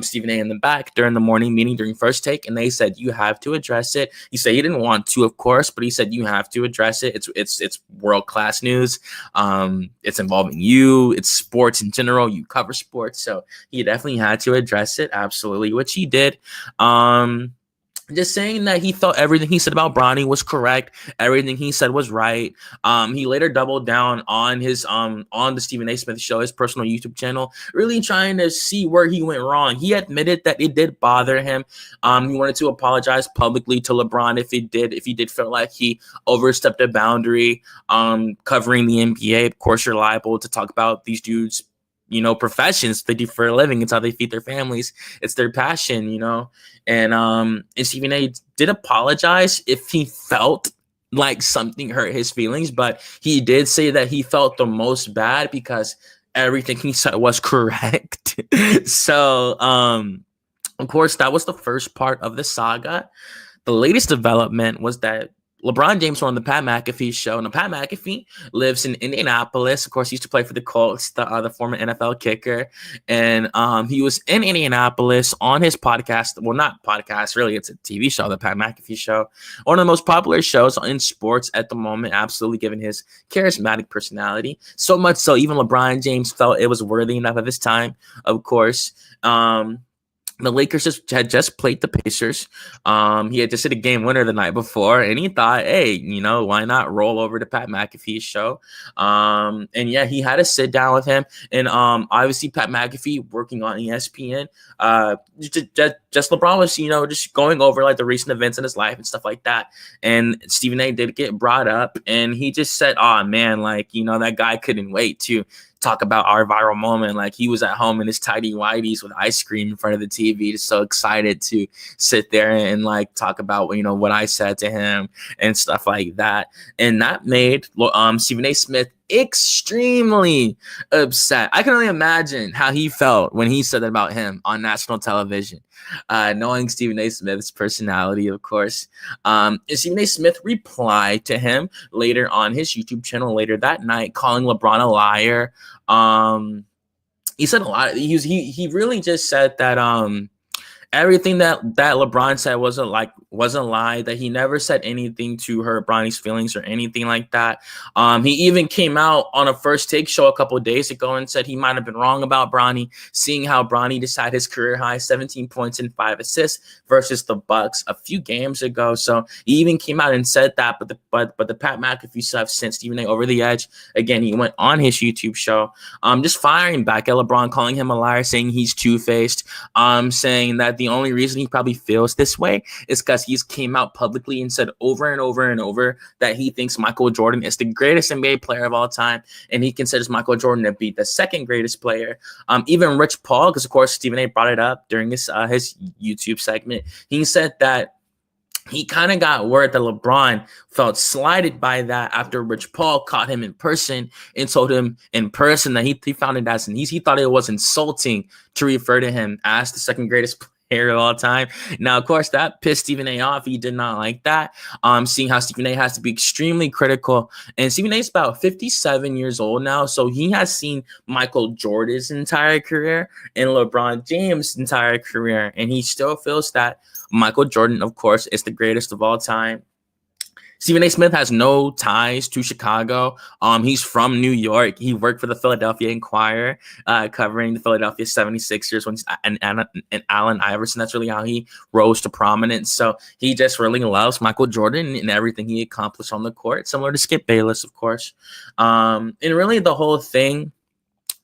Stephen A. in the back during the morning meeting during first take, and they said you have to address it. He said he didn't want to, of course, but he said you have to address it. It's world class news. It's involving you. It's sports in general. You cover sports, so he definitely had to address it. Absolutely, which he did. Just saying that he thought everything he said about Bronny was correct. Everything he said was right. He later doubled down on his on the Stephen A. Smith show, his personal YouTube channel, really trying to see where he went wrong. He admitted that it did bother him. He wanted to apologize publicly to LeBron if he did feel like he overstepped a boundary. Covering the NBA, of course, you're liable to talk about these dudes' professions they do for a living. It's how they feed their families. It's their passion, And Stephen A. did apologize if he felt like something hurt his feelings, but he did say that he felt the most bad because everything he said was correct. So, of course, that was the first part of the saga. The latest development was that LeBron James were on the Pat McAfee show. Now, Pat McAfee lives in Indianapolis. Of course, he used to play for the Colts, the former NFL kicker. And he was in Indianapolis on his podcast. Well, not podcast, really. It's a TV show, the Pat McAfee show. One of the most popular shows in sports at the moment, absolutely, given his charismatic personality. So much so, even LeBron James felt it was worthy enough of his time, of course. The Lakers had just played the Pacers. He had just hit a game winner the night before, and he thought, hey, why not roll over to Pat McAfee's show? And yeah, he had to sit down with him. And obviously, Pat McAfee working on ESPN. Just LeBron was, just going over like the recent events in his life and stuff like that. And Stephen A. did get brought up, and he just said, oh man, that guy couldn't wait to talk about our viral moment. Like, he was at home in his tidy whities with ice cream in front of the TV, just so excited to sit there and like talk about what I said to him and stuff like that. And that made Stephen A. Smith extremely upset. I can only imagine how he felt when he said that about him on national television, knowing Stephen A. Smith's personality, of course. And Stephen A. Smith replied to him later on his YouTube channel later that night, calling LeBron a liar. He said a lot. He really just said that everything that LeBron said wasn't lie. That he never said anything to hurt Bronny's feelings or anything like that. He even came out on a First Take show a couple of days ago and said he might have been wrong about Bronny, seeing how Bronny decided his career high 17 points and 5 assists versus the Bucks a few games ago. So he even came out and said that. But the Pat McAfee stuff sent Stephen A over the edge. Again, he went on his YouTube show, just firing back at LeBron, calling him a liar, saying he's two-faced, saying that the only reason he probably feels this way is because he's came out publicly and said over and over and over that he thinks Michael Jordan is the greatest NBA player of all time, and he considers Michael Jordan to be the second greatest player. Even Rich Paul, because of course Stephen A brought it up during his YouTube segment, he said that he kind of got word that LeBron felt slighted by that after Rich Paul caught him in person and told him in person that he found it as he thought it was insulting to refer to him as the second greatest player of all time. Now, of course, that pissed Stephen A off. He did not like that. Seeing how Stephen A has to be extremely critical. And Stephen A is about 57 years old now, so he has seen Michael Jordan's entire career and LeBron James' entire career, and he still feels that Michael Jordan, of course, is the greatest of all time. Stephen A. Smith has no ties to Chicago. He's from New York. He worked for the Philadelphia Inquirer, covering the Philadelphia 76ers and Allen Iverson. That's really how he rose to prominence. So he just really loves Michael Jordan and everything he accomplished on the court, similar to Skip Bayless, of course. And really the whole thing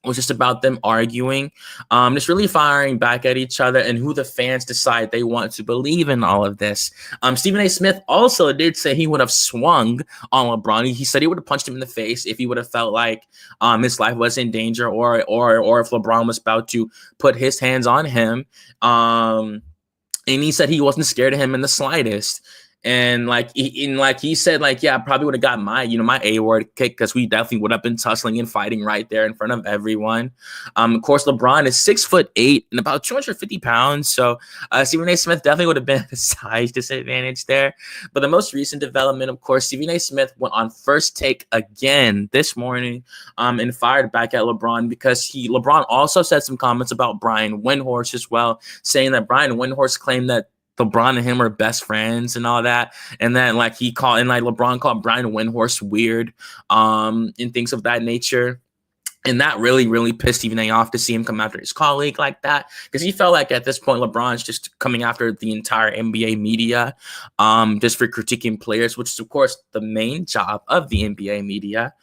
was just about them arguing, just really firing back at each other and who the fans decide they want to believe in all of this. Stephen A. Smith also did say he would have swung on LeBron. He said he would have punched him in the face if he would have felt like his life was in danger or if LeBron was about to put his hands on him. And he said he wasn't scared of him in the slightest. And he said, yeah, I probably would have got my A-word kick because we definitely would have been tussling and fighting right there in front of everyone. Of course, LeBron is 6'8" and about 250 pounds. So Stephen A. Smith definitely would have been a size disadvantage there. But the most recent development, of course, Stephen A. Smith went on First Take again this morning and fired back at LeBron because LeBron also said some comments about Brian Windhorst as well, saying that Brian Windhorst claimed that LeBron and him are best friends and all that. And then LeBron called Brian Windhorst weird and things of that nature. And that really, really pissed Stephen A off to see him come after his colleague like that. Because he felt like at this point, LeBron's just coming after the entire NBA media just for critiquing players, which is, of course, the main job of the NBA media.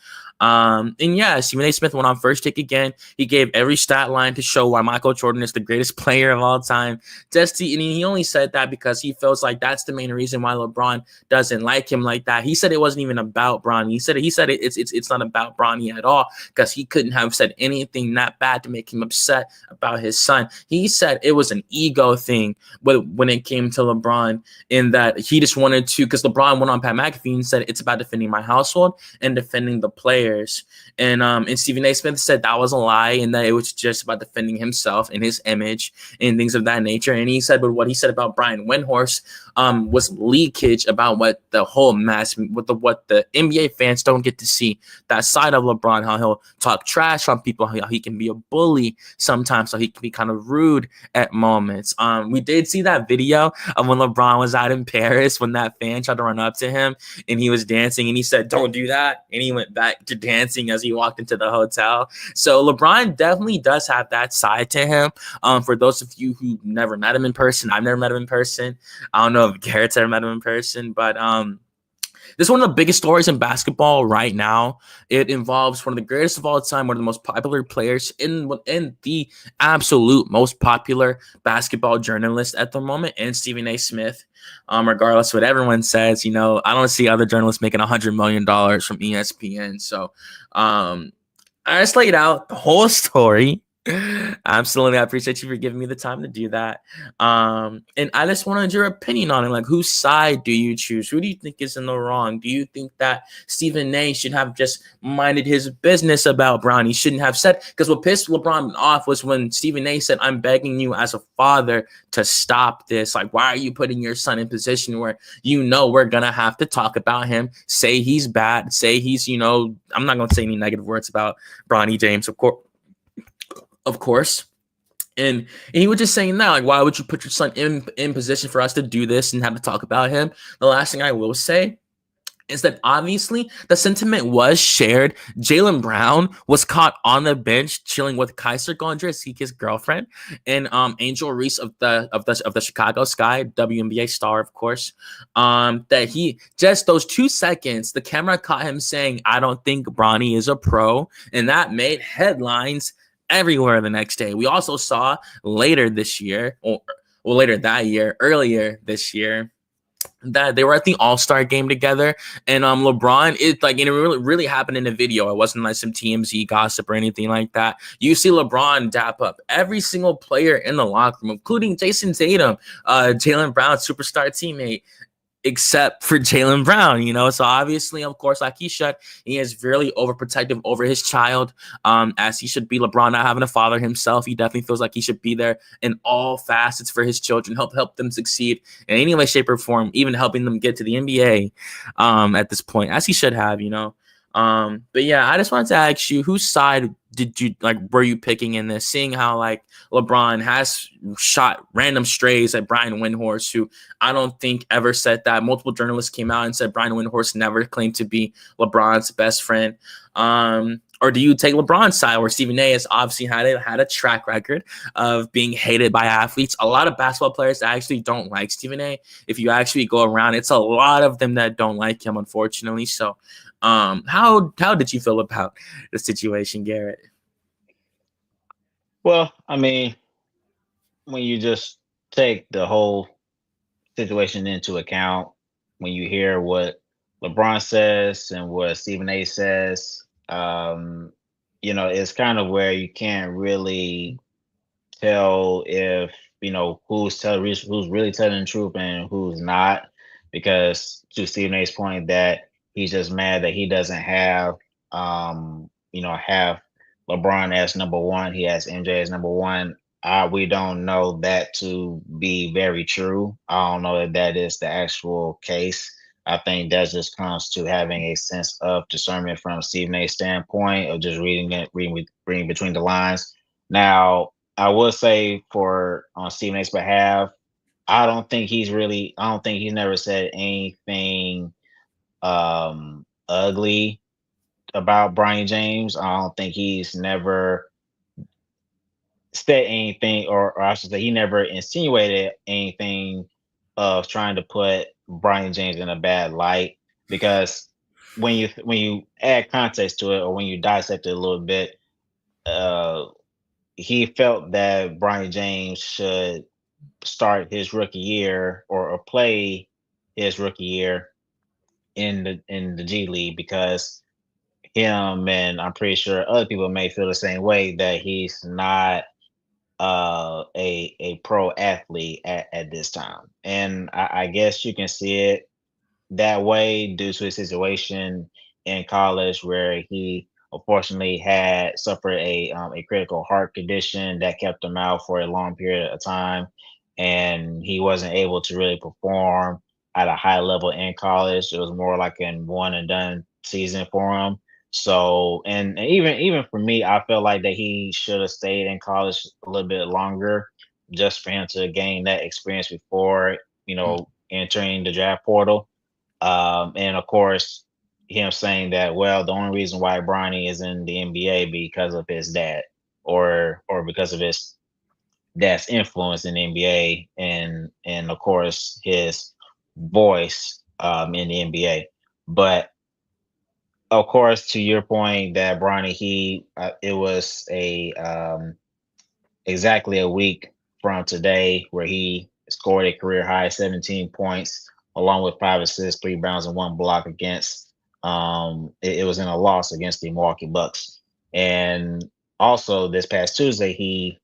And yeah, Stephen A. Smith went on First Take again. He gave every stat line to show why Michael Jordan is the greatest player of all time. And he only said that because he feels like that's the main reason why LeBron doesn't like him like that. He said it wasn't even about Bronny. He said it's not about Bronny at all because he couldn't have said anything that bad to make him upset about his son. He said it was an ego thing when it came to LeBron, in that he just wanted to, because LeBron went on Pat McAfee and said it's about defending my household and defending the players. And Stephen A. Smith said that was a lie and that it was just about defending himself and his image and things of that nature. And he said, but what he said about Brian Windhorst was leakage about what the whole mess, what the NBA fans don't get to see, that side of LeBron, how he'll talk trash on people, how he can be a bully sometimes, so he can be kind of rude at moments. We did see that video of when LeBron was out in Paris when that fan tried to run up to him and he was dancing and he said, "Don't do that." And he went back to dancing as he walked into the hotel. So LeBron definitely does have that side to him. For those of you who never met him in person, I've never met him in person. I don't know if Garrett's ever met him in person, but this is one of the biggest stories in basketball right now. It involves one of the greatest of all time, one of the most popular players in the absolute most popular basketball journalist at the moment, and Stephen A. Smith. Regardless of what everyone says, I don't see other journalists making $100 million from ESPN. So I just laid out the whole story. Absolutely. I appreciate you for giving me the time to do that. And I just wanted your opinion on it. Like, whose side do you choose? Who do you think is in the wrong? Do you think that Stephen A should have just minded his business about Brown? He shouldn't have said, because what pissed LeBron off was when Stephen A said, "I'm begging you as a father to stop this. Like, why are you putting your son in a position where we're going to have to talk about him, say he's bad, say he's, I'm not going to say any negative words about Bronny James, of course. And he was just saying that, like, why would you put your son in position for us to do this and have to talk about him? The last thing I will say is that obviously the sentiment was shared. Jaylen Brown was caught on the bench chilling with Kaiser Gondres, his girlfriend, and Angel Reese of the Chicago Sky, WNBA star, of course. That he just those 2 seconds, the camera caught him saying, "I don't think Bronny is a pro," and that made headlines everywhere the next day. We also saw later this year, or well, later that year, earlier this year, that they were at the All-Star game together, and LeBron, it like, and it really happened in a video. It wasn't like some TMZ gossip or anything like that. You see LeBron dap up every single player in the locker room, including Jason Tatum, Jaylen Brown's superstar teammate, except for Jaylen Brown, So obviously, of course, like he should, he is really overprotective over his child, as he should be. LeBron not having a father himself, he definitely feels like he should be there in all facets for his children, help them succeed in any way, shape, or form, even helping them get to the NBA at this point, as he should have. But yeah, I just wanted to ask you, whose side were you picking in this, seeing how like LeBron has shot random strays at Brian Windhorst, who I don't think ever said that. Multiple journalists came out and said Brian Windhorst never claimed to be LeBron's best friend. Or do you take LeBron's side, where Stephen A has obviously had a track record of being hated by athletes? A lot of basketball players actually don't like Stephen A. If you actually go around, it's a lot of them that don't like him, unfortunately. So how did you feel about the situation, Garrett? Well, I mean, when you just take the whole situation into account, when you hear what LeBron says and what Stephen A says, it's kind of where you can't really tell if who's really telling the truth and who's not, because to Stephen A's point that he's just mad that he doesn't have LeBron as number one, he has MJ as number one. We don't know that to be very true. I don't know if that is the actual case. I think that just comes to having a sense of discernment from Stephen A's standpoint of just reading between the lines. Now, I will say for on Stephen A's behalf, I don't think he's never said anything ugly about Brian James. I don't think he's never said anything, or I should say, he never insinuated anything of trying to put Brian James in a bad light. Because when you add context to it, or when you dissect it a little bit, uh, he felt that Brian James should start his rookie year, or play his rookie year in the G League, because him, and I'm pretty sure other people may feel the same way, that he's not a pro athlete at this time. And I guess you can see it that way due to his situation in college, where he unfortunately had suffered a critical heart condition that kept him out for a long period of time, and he wasn't able to really perform at a high level in college. It was more like an one and done season for him. So, and even for me, I felt like that he should have stayed in college a little bit longer, just for him to gain that experience before entering the draft portal. And of course, him saying that, well, the only reason why Bronny is in the NBA because of his dad, or because of his dad's influence in the NBA, and of course his voice in the NBA. But of course, to your point, that Bronny, it was exactly a week from today where he scored a career high 17 points, along with 5 assists, 3 rebounds, and 1 block against. It was in a loss against the Milwaukee Bucks. And also this past Tuesday,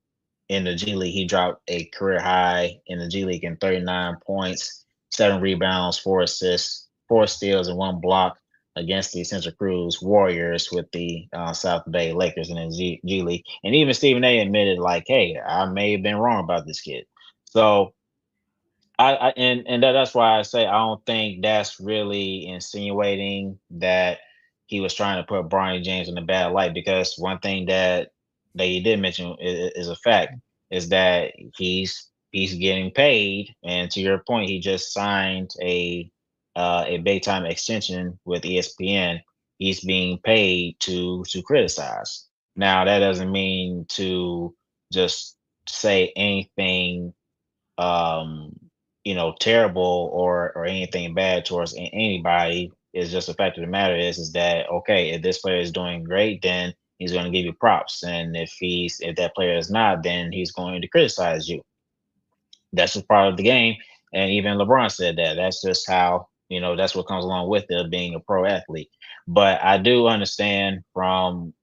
in the G League, he dropped a career high in the G League in 39 points, 7 rebounds, 4 assists, 4 steals, and 1 block against the Santa Cruz Warriors with the South Bay Lakers in the G League. And even Stephen A admitted, like, hey, I may have been wrong about this kid. So that's why I say I don't think that's really insinuating that he was trying to put Brian James in a bad light, because one thing that he did mention is a fact. is that he's getting paid, and to your point, he just signed a big time extension with ESPN. He's being paid to criticize. Now that doesn't mean to just say anything um terrible or anything bad towards anybody. Is just the fact of the matter is that okay, if this player is doing great, then he's going to give you props, and if that player is not, then he's going to criticize you. That's just part of the game. And even LeBron said that. That's just how, that's what comes along with it being a pro athlete. But I do understand from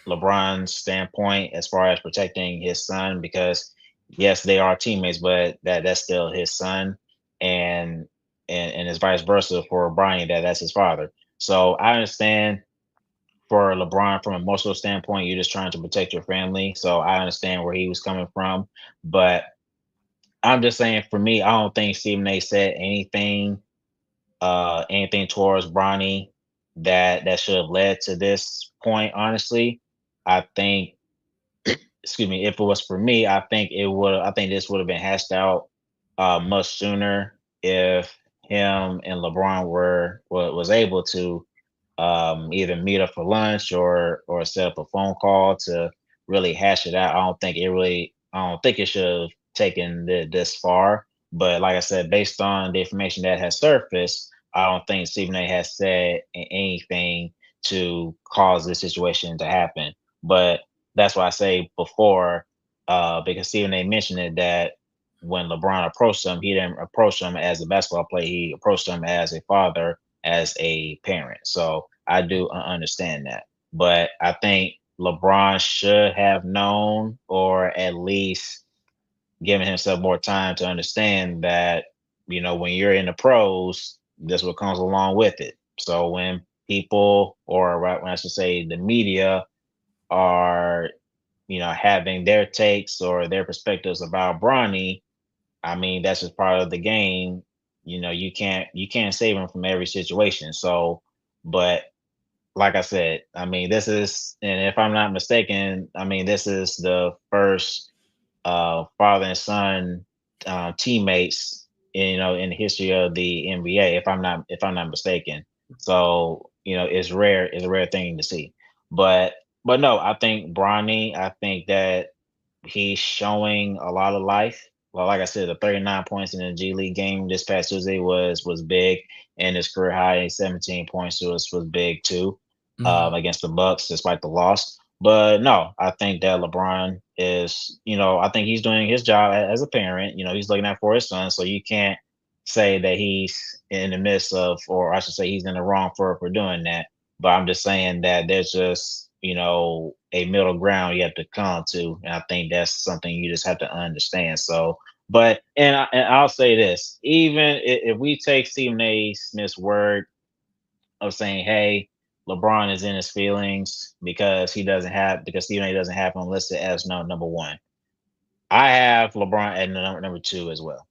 LeBron's standpoint as far as protecting his son, because yes, they are teammates, but that's still his son, and and it's vice versa for Brian, that's his father. So I understand for LeBron from an emotional standpoint, you're just trying to protect your family. So I understand where he was coming from, but I'm just saying for me, I don't think Stephen A said anything towards Bronny that should have led to this point, honestly. I think, excuse me, if it was for me, I think this would have been hashed out much sooner if him and LeBron was able to either meet up for lunch or set up a phone call to really hash it out. I don't think it should have taken this far. But like I said, based on the information that has surfaced, I don't think Stephen A. has said anything to cause this situation to happen. But that's why I say before, because Stephen A. mentioned it, that when LeBron approached him, he didn't approach him as a basketball player. He approached him as a father, as a parent. So I do understand that. But I think LeBron should have known, or at least given himself more time to understand that, when you're in the pros, this what comes along with it. So when people, or when I should say the media, are, having their takes or their perspectives about Bronny, I mean, that's just part of the game. You can't save him from every situation. So, but like I said, I mean, this is, and if I'm not mistaken, I mean, this is the first father and son teammates, in the history of the NBA. If I'm not mistaken, so it's a rare thing to see. But no, I think Bronny, I think that he's showing a lot of life. Well, like I said, the 39 points in the G League game this past Tuesday was big, and his career high 17 points was big too, Mhm. against the Bucks despite the loss. But no, I think that LeBron is, I think he's doing his job as a parent. He's looking out for his son, so you can't say that he's in the midst of, or I should say, he's in the wrong for doing that. But I'm just saying that there's just, a middle ground you have to come to. And I think that's something you just have to understand. So, but, and I'll say this, even if we take Stephen A. Smith's word of saying, hey, LeBron is in his feelings because Stephen A doesn't have him listed as number one. I have LeBron at number two as well.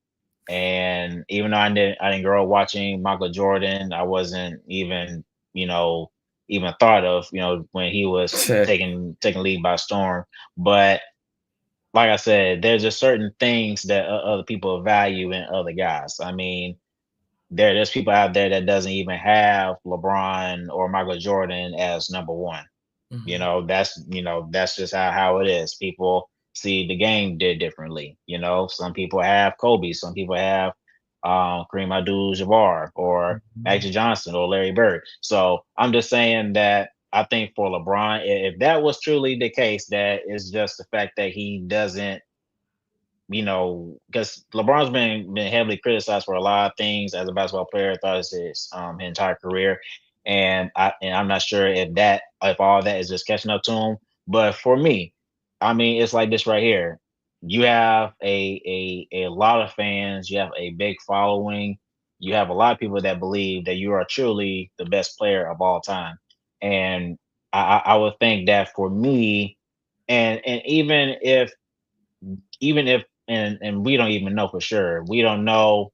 And even though I didn't grow up watching Michael Jordan, I wasn't even, you know, even thought of, when he was taking lead by storm. But like I said, there's just certain things that other people value in other guys. I mean, there's people out there that doesn't even have LeBron or Michael Jordan as number one. Mhm. That's just how it is. People see the game did differently. Some people have Kobe, some people have Kareem Abdul-Jabbar or Mhm. Magic Johnson or Larry Bird. So I'm just saying that I think for LeBron, if that was truly the case, that is just the fact that he doesn't, because LeBron's been heavily criticized for a lot of things as a basketball player throughout his entire career, and I'm not sure if all that is just catching up to him. But for me, I mean, it's like this right here. You have a lot of fans. You have a big following. You have a lot of people that believe that you are truly the best player of all time, and I would think that for me, and even if and we don't even know for sure. We don't know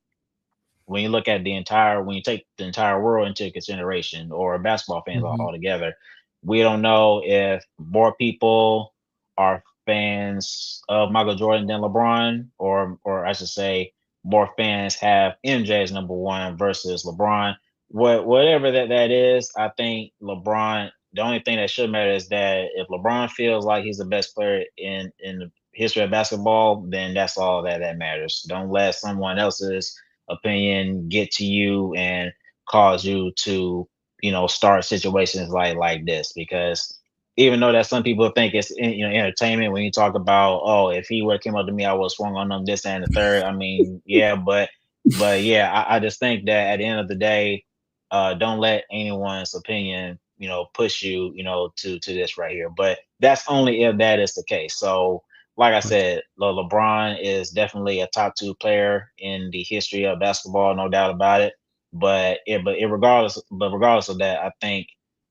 when you look at when you take the entire world into consideration, or basketball fans Mhm. altogether. We don't know if more people are fans of Michael Jordan than LeBron, or I should say, more fans have MJ as number one versus LeBron. Whatever that is, I think LeBron. The only thing that should matter is that if LeBron feels like he's the best player in the history of basketball, then that's all that matters. Don't let someone else's opinion get to you and cause you to start situations like this, because even though that some people think it's entertainment when you talk about, oh, if he would have came up to me, I would have swung on them this and the third. I mean, yeah, but yeah, I just think that at the end of the day, don't let anyone's opinion push you to this right here. But that's only if that is the case. So like I said, LeBron is definitely a top two player in the history of basketball, no doubt about it. Regardless of that, I think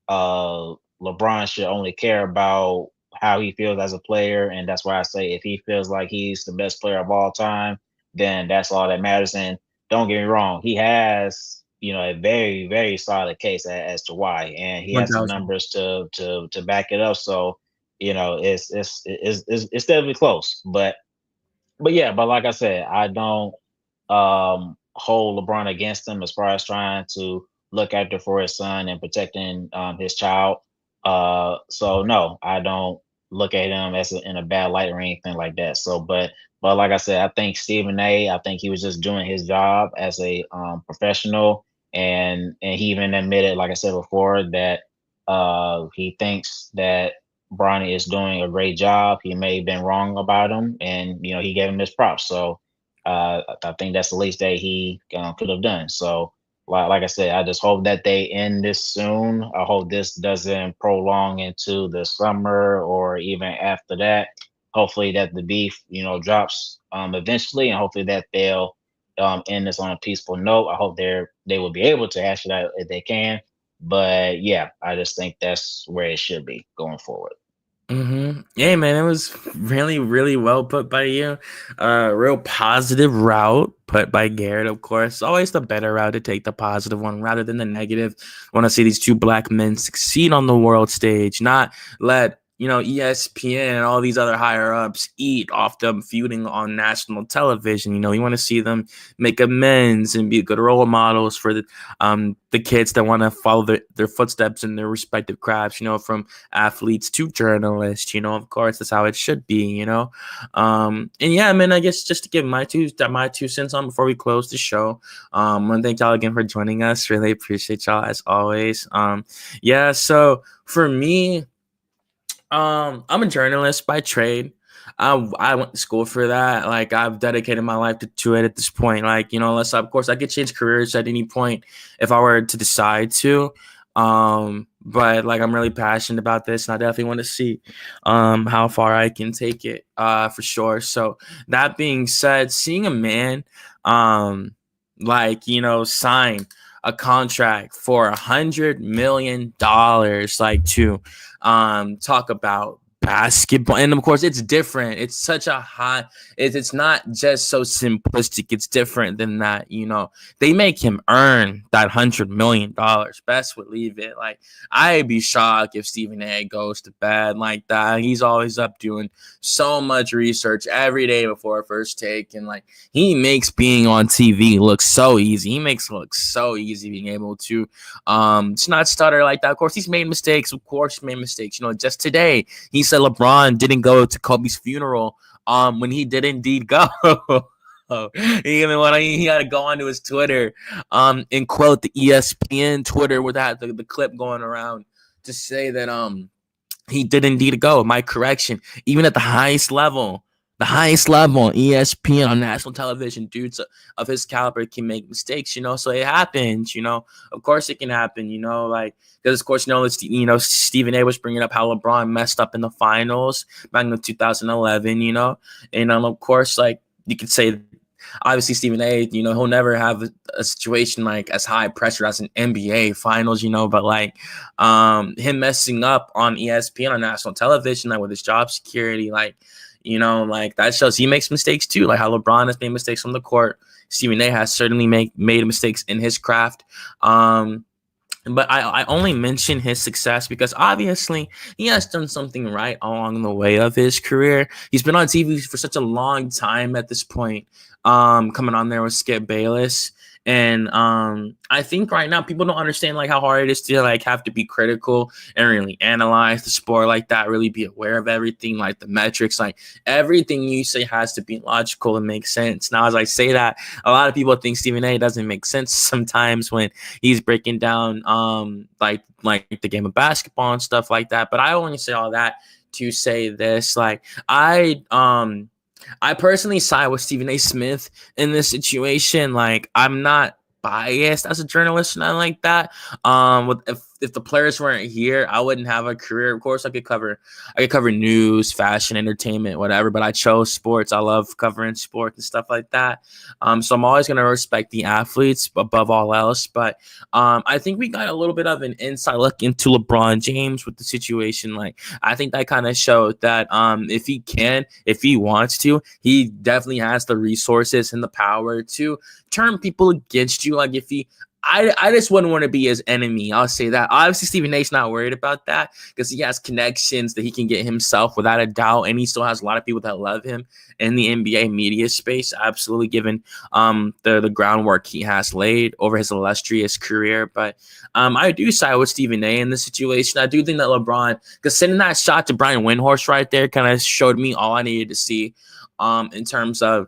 LeBron should only care about how he feels as a player, and that's why I say if he feels like he's the best player of all time, then that's all that matters. And don't get me wrong, he has a very very solid case as to why, and he has the 1,000. numbers to back it up. So it's definitely close, but yeah, but like I said, I don't hold LeBron against him as far as trying to look after for his son and protecting his child. So no, I don't look at him as in a bad light or anything like that. So, but like I said, I think Stephen A. I think he was just doing his job as a professional, and he even admitted, like I said before, that he thinks that Bronny is doing a great job. He may have been wrong about him, and he gave him his props. So I think that's the least that he could have done. So, like I said, I just hope that they end this soon. I hope this doesn't prolong into the summer or even after that. Hopefully that the beef, drops eventually, and hopefully that they'll end this on a peaceful note. I hope they will be able to hash it out if they can. But yeah, I just think that's where it should be going forward. Yeah, man, it was really, really well put by you. Real positive route put by Garrett, of course. Always the better route to take, the positive one rather than the negative. Want to see these two black men succeed on the world stage, not let ESPN and all these other higher ups eat off them feuding on national television. You want to see them make amends and be good role models for the kids that want to follow their footsteps in their respective crafts. From athletes to journalists. Of course, that's how it should be. And yeah, man, I guess just to give my two cents on before we close the show. I want to thank y'all again for joining us. Really appreciate y'all as always. Yeah, so for me, I'm a journalist by trade. I went to school for that. Like, I've dedicated my life to it at this point. Like, unless of course I could change careers at any point if I were to decide to. But like, I'm really passionate about this, and I definitely want to see how far I can take it for sure. So that being said, seeing a man sign a contract for $100 million, like, to talk about basketball, and of course it's different. It's such a high, it's not just so simplistic. It's different than that. They make him earn that $100 million. Best would leave it. Like, I'd be shocked if Stephen A goes to bed like that. He's always up doing so much research every day before a first take, and like, he makes being on TV look so easy. He makes it look so easy being able to not stutter like that. Of course, he's made mistakes. Just today he said LeBron didn't go to Kobe's funeral when he did indeed go. He had to go onto his Twitter and quote the ESPN Twitter with the clip going around to say that he did indeed go. My correction, even at the highest level on ESPN on national television, dudes of his caliber can make mistakes, so it happens, of course it can happen, like, because of course, Stephen A was bringing up how LeBron messed up in the finals back in 2011, and of course, like, you could say, obviously Stephen A, he'll never have a situation like as high pressure as an NBA finals, but like him messing up on ESPN on national television, like with his job security, like, like, that shows he makes mistakes too. Like how LeBron has made mistakes on the court, Stephen A has certainly made mistakes in his craft. But I only mention his success because obviously he has done something right along the way of his career. He's been on TV for such a long time at this point, coming on there with Skip Bayless. And I think right now people don't understand like how hard it is to like have to be critical and really analyze the sport like that, really be aware of everything, like the metrics, like everything you say has to be logical and make sense. Now, as I say that, a lot of people think Stephen A doesn't make sense sometimes when he's breaking down like the game of basketball and stuff like that. But I only say all that to say this. Like I personally side with Stephen A. Smith in this situation. Like I'm not biased as a journalist, not like that. If the players weren't here, I wouldn't have a career. Of course, I could cover news, fashion, entertainment, whatever. But I chose sports. I love covering sports and stuff like that. So I'm always gonna respect the athletes above all else. But I think we got a little bit of an inside look into LeBron James with the situation. Like I think that kind of showed that if he wants to, he definitely has the resources and the power to turn people against you. Like if he I just wouldn't want to be his enemy. I'll say that. Obviously, Stephen A's not worried about that because he has connections that he can get himself without a doubt, and he still has a lot of people that love him in the NBA media space. Absolutely, given the groundwork he has laid over his illustrious career. But I do side with Stephen A in this situation. I do think that LeBron, because sending that shot to Brian Windhorst right there, kind of showed me all I needed to see in terms of.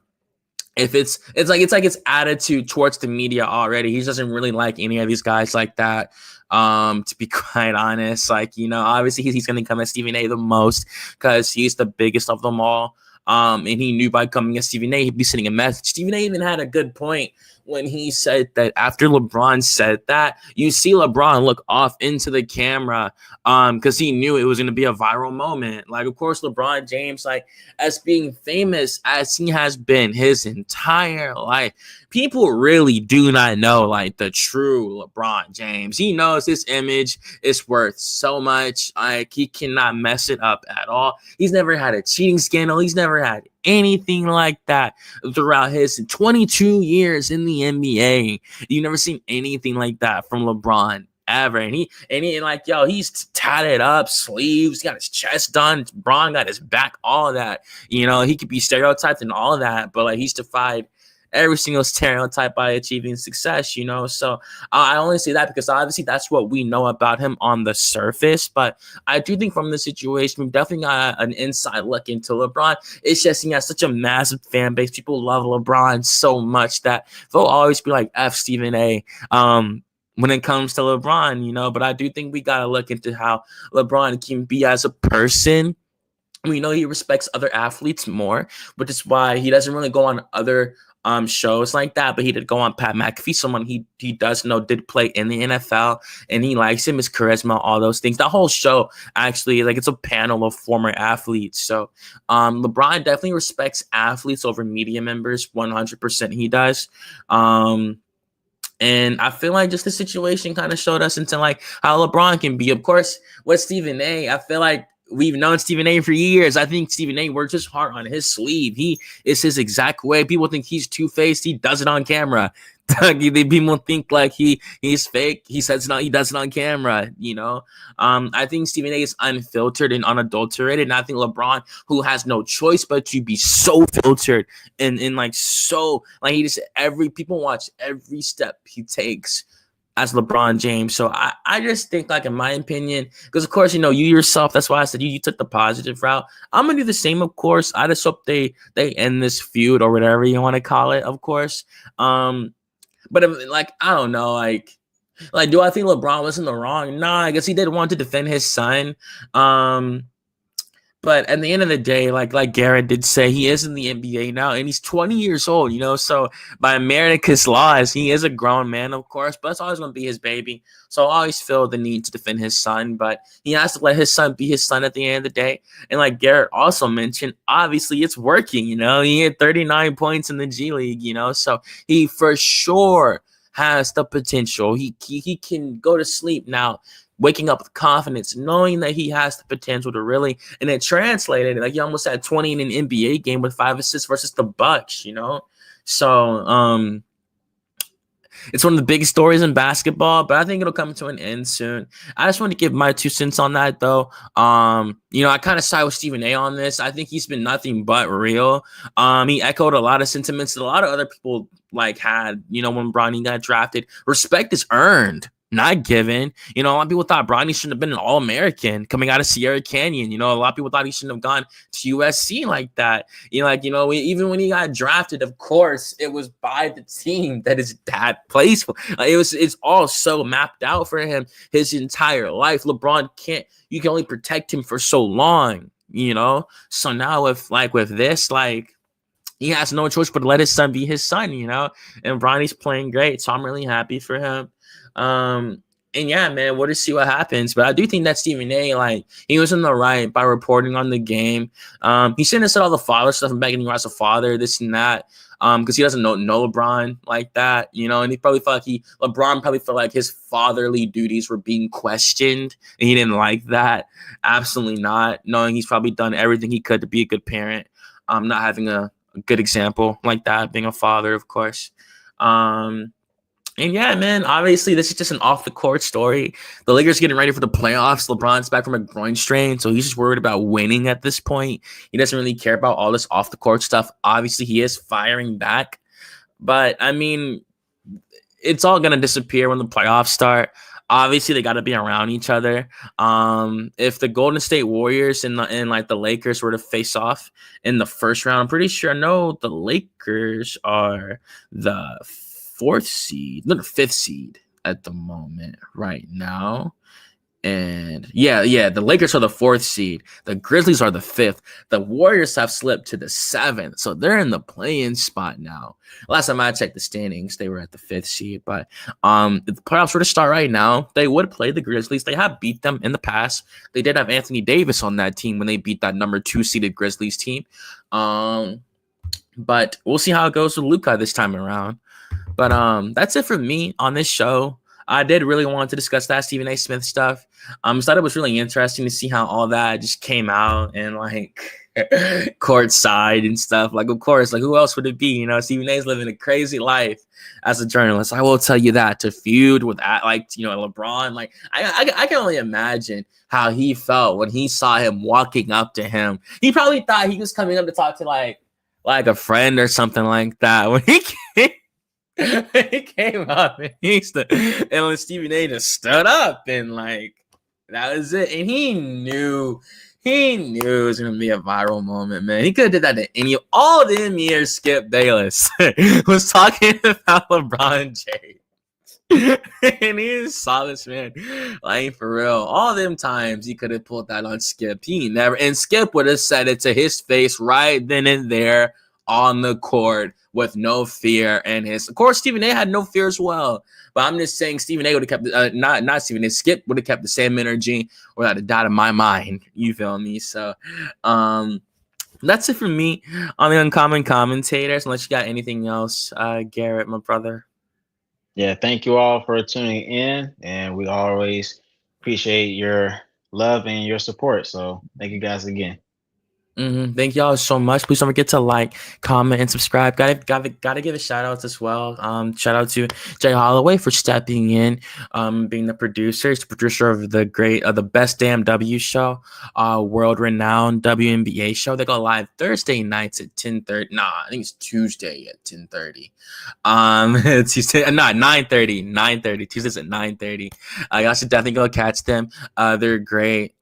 If it's like his attitude towards the media already. He doesn't really like any of these guys like that. To be quite honest, like, you know, obviously he's gonna come at Stephen A the most because he's the biggest of them all. And he knew by coming at Stephen A, he'd be sending a message. Stephen A even had a good point when he said that after LeBron said that, you see LeBron look off into the camera because he knew it was going to be a viral moment. Like, of course, LeBron James, like, as being famous as he has been his entire life, people really do not know, like, the true LeBron James. He knows his image is worth so much. Like, he cannot mess it up at all. He's never had a cheating scandal. He's never had anything like that throughout his 22 years in the NBA. You've never seen anything like that from LeBron ever. And like, yo, he's tatted up, sleeves, got his chest done, LeBron got his back, all that. You know, he could be stereotyped and all that, but like he's defied every single stereotype by achieving success, you know. So I only say that because obviously that's what we know about him on the surface. But I do think from the situation, we definitely got an inside look into LeBron. It's just he has such a massive fan base. People love LeBron so much that they'll always be like F Stephen A. When it comes to LeBron, you know. But I do think we got to look into how LeBron can be as a person. We know he respects other athletes more, which is why he doesn't really go on other shows like that, but he did go on Pat McAfee, someone he does know did play in the NFL, and he likes him, his charisma, all those things. That whole show actually, like, it's a panel of former athletes. So LeBron definitely respects athletes over media members. 100% he does. And I feel like just the situation kind of showed us into like how LeBron can be. Of course, with Stephen A, I feel like we've known Stephen A for years. I think Stephen A works his heart on his sleeve. He is his exact way. People think he's two-faced. He does it on camera. People think like he's fake. He says no, he does it on camera, you know. I think Stephen A is unfiltered and unadulterated, and I think LeBron, who has no choice but to be so filtered and like so like he just people watch every step he takes as LeBron James. So I just think, like, in my opinion, because of course, you know, you yourself, that's why I said you took the positive route. I'm gonna do the same, of course. I just hope they end this feud or whatever you want to call it, of course. But like, I don't know, like do I think LeBron was in the wrong? Nah, I guess he did want to defend his son. But at the end of the day, like Garrett did say, he is in the NBA now, and he's 20 years old, you know. So by America's laws, he is a grown man, of course, but it's always going to be his baby. So I always feel the need to defend his son, but he has to let his son be his son at the end of the day. And like Garrett also mentioned, obviously it's working, you know. He had 39 points in the G League, you know, so he for sure has the potential. He can go to sleep now, waking up with confidence, knowing that he has the potential to really, and it translated, like he almost had 20 in an NBA game with 5 assists versus the Bucks, you know? So, It's one of the biggest stories in basketball, but I think it'll come to an end soon. I just want to give my 2 cents on that, though. I kind of side with Stephen A on this. I think he's been nothing but real. He echoed a lot of sentiments that a lot of other people had. When Bronny got drafted, respect is earned, not given. A lot of people thought Bronny shouldn't have been an All-American coming out of Sierra Canyon. A lot of people thought he shouldn't have gone to USC like that. Even when he got drafted, of course, it was by the team that his dad plays for. It's all so mapped out for him his entire life. LeBron you can only protect him for so long, So now with this, he has no choice but to let his son be his son, and Bronny's playing great. So I'm really happy for him. And yeah, man, we'll just see what happens. But I do think that Stephen A, he was in the right by reporting on the game. He shouldn't have said all the father stuff and begging you as a father, this and that. Because he doesn't know LeBron like that, and he probably felt LeBron probably felt like his fatherly duties were being questioned, and he didn't like that. Absolutely not. Knowing he's probably done everything he could to be a good parent. Not having a good example like that, being a father, of course. And yeah, man, obviously this is just an off the court story. The Lakers getting ready for the playoffs. LeBron's back from a groin strain, so he's just worried about winning at this point. He doesn't really care about all this off the court stuff. Obviously, he is firing back, but I mean, it's all gonna disappear when the playoffs start. Obviously, they got to be around each other. If the Golden State Warriors and the Lakers were to face off in the first round, I'm pretty sure I know the Lakers are the fifth seed at the moment right now. And yeah, the Lakers are the 4th seed. The Grizzlies are the 5th. The Warriors have slipped to the 7th. So they're in the play-in spot now. Last time I checked the standings, they were at the 5th seed. But if the playoffs were to start right now, they would play the Grizzlies. They have beat them in the past. They did have Anthony Davis on that team when they beat that number 2 seeded Grizzlies team. But we'll see how it goes with Luka this time around. But that's it for me on this show. I did really want to discuss that Stephen A. Smith stuff. I thought it was really interesting to see how all that just came out and courtside and stuff. Of course, who else would it be? Stephen A's living a crazy life as a journalist. I will tell you that, to feud with LeBron. I can only imagine how he felt when he saw him walking up to him. He probably thought he was coming up to talk to like a friend or something like that. When he came. He came up and when Stephen A just stood up and that was it. And he knew it was gonna be a viral moment, man. He could have did that to any of all them years. Skip Bayless was talking about LeBron James. And he saw this man, for real. All them times he could have pulled that on Skip. He never, and Skip would have said it to his face right then and there on the court with no fear. And of course, Stephen A had no fear as well. But I'm just saying, Stephen A would have kept not Stephen A. Skip would have kept the same energy without a doubt in my mind. You feel me? So, that's it for me on the Uncommon Commentators. Unless you got anything else, Garrett, my brother. Yeah, thank you all for tuning in, and we always appreciate your love and your support. So, thank you guys again. Thank y'all so much. Please don't forget to comment, and subscribe. Gotta give a shout out as well. Shout out to Jay Holloway for stepping in, being the producer. He's the producer of the Best Damn W show, world renowned WNBA show. They go live Thursday nights at 10:30. Nah, I think it's Tuesday at 10:30. Tuesday, 9:30. 9:30. Tuesdays at 9:30. Y'all should definitely go catch them. They're great.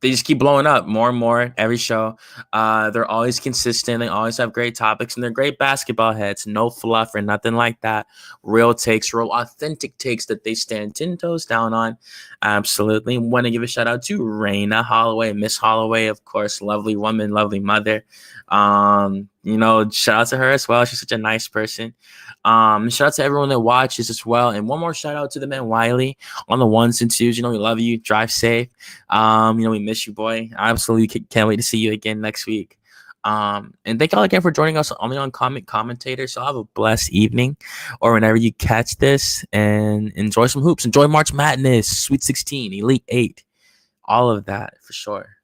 They just keep blowing up more and more every show. They're always consistent. They always have great topics, and they're great basketball heads. No fluff or nothing like that. Real takes, real authentic takes that they stand 10 toes down on. Absolutely. Want to give a shout out to Raina Holloway, Miss Holloway, of course. Lovely woman, lovely mother. Shout out to her as well. She's such a nice person. Shout out to everyone that watches as well. And one more shout out to the man Wiley on the 1s and 2s. We love you. Drive safe. We miss you, boy. I absolutely can't wait to see you again next week. And thank y'all again for joining us on the Uncommon Commentator. So have a blessed evening or whenever you catch this, and enjoy some hoops. Enjoy March Madness, Sweet 16, Elite 8, all of that for sure.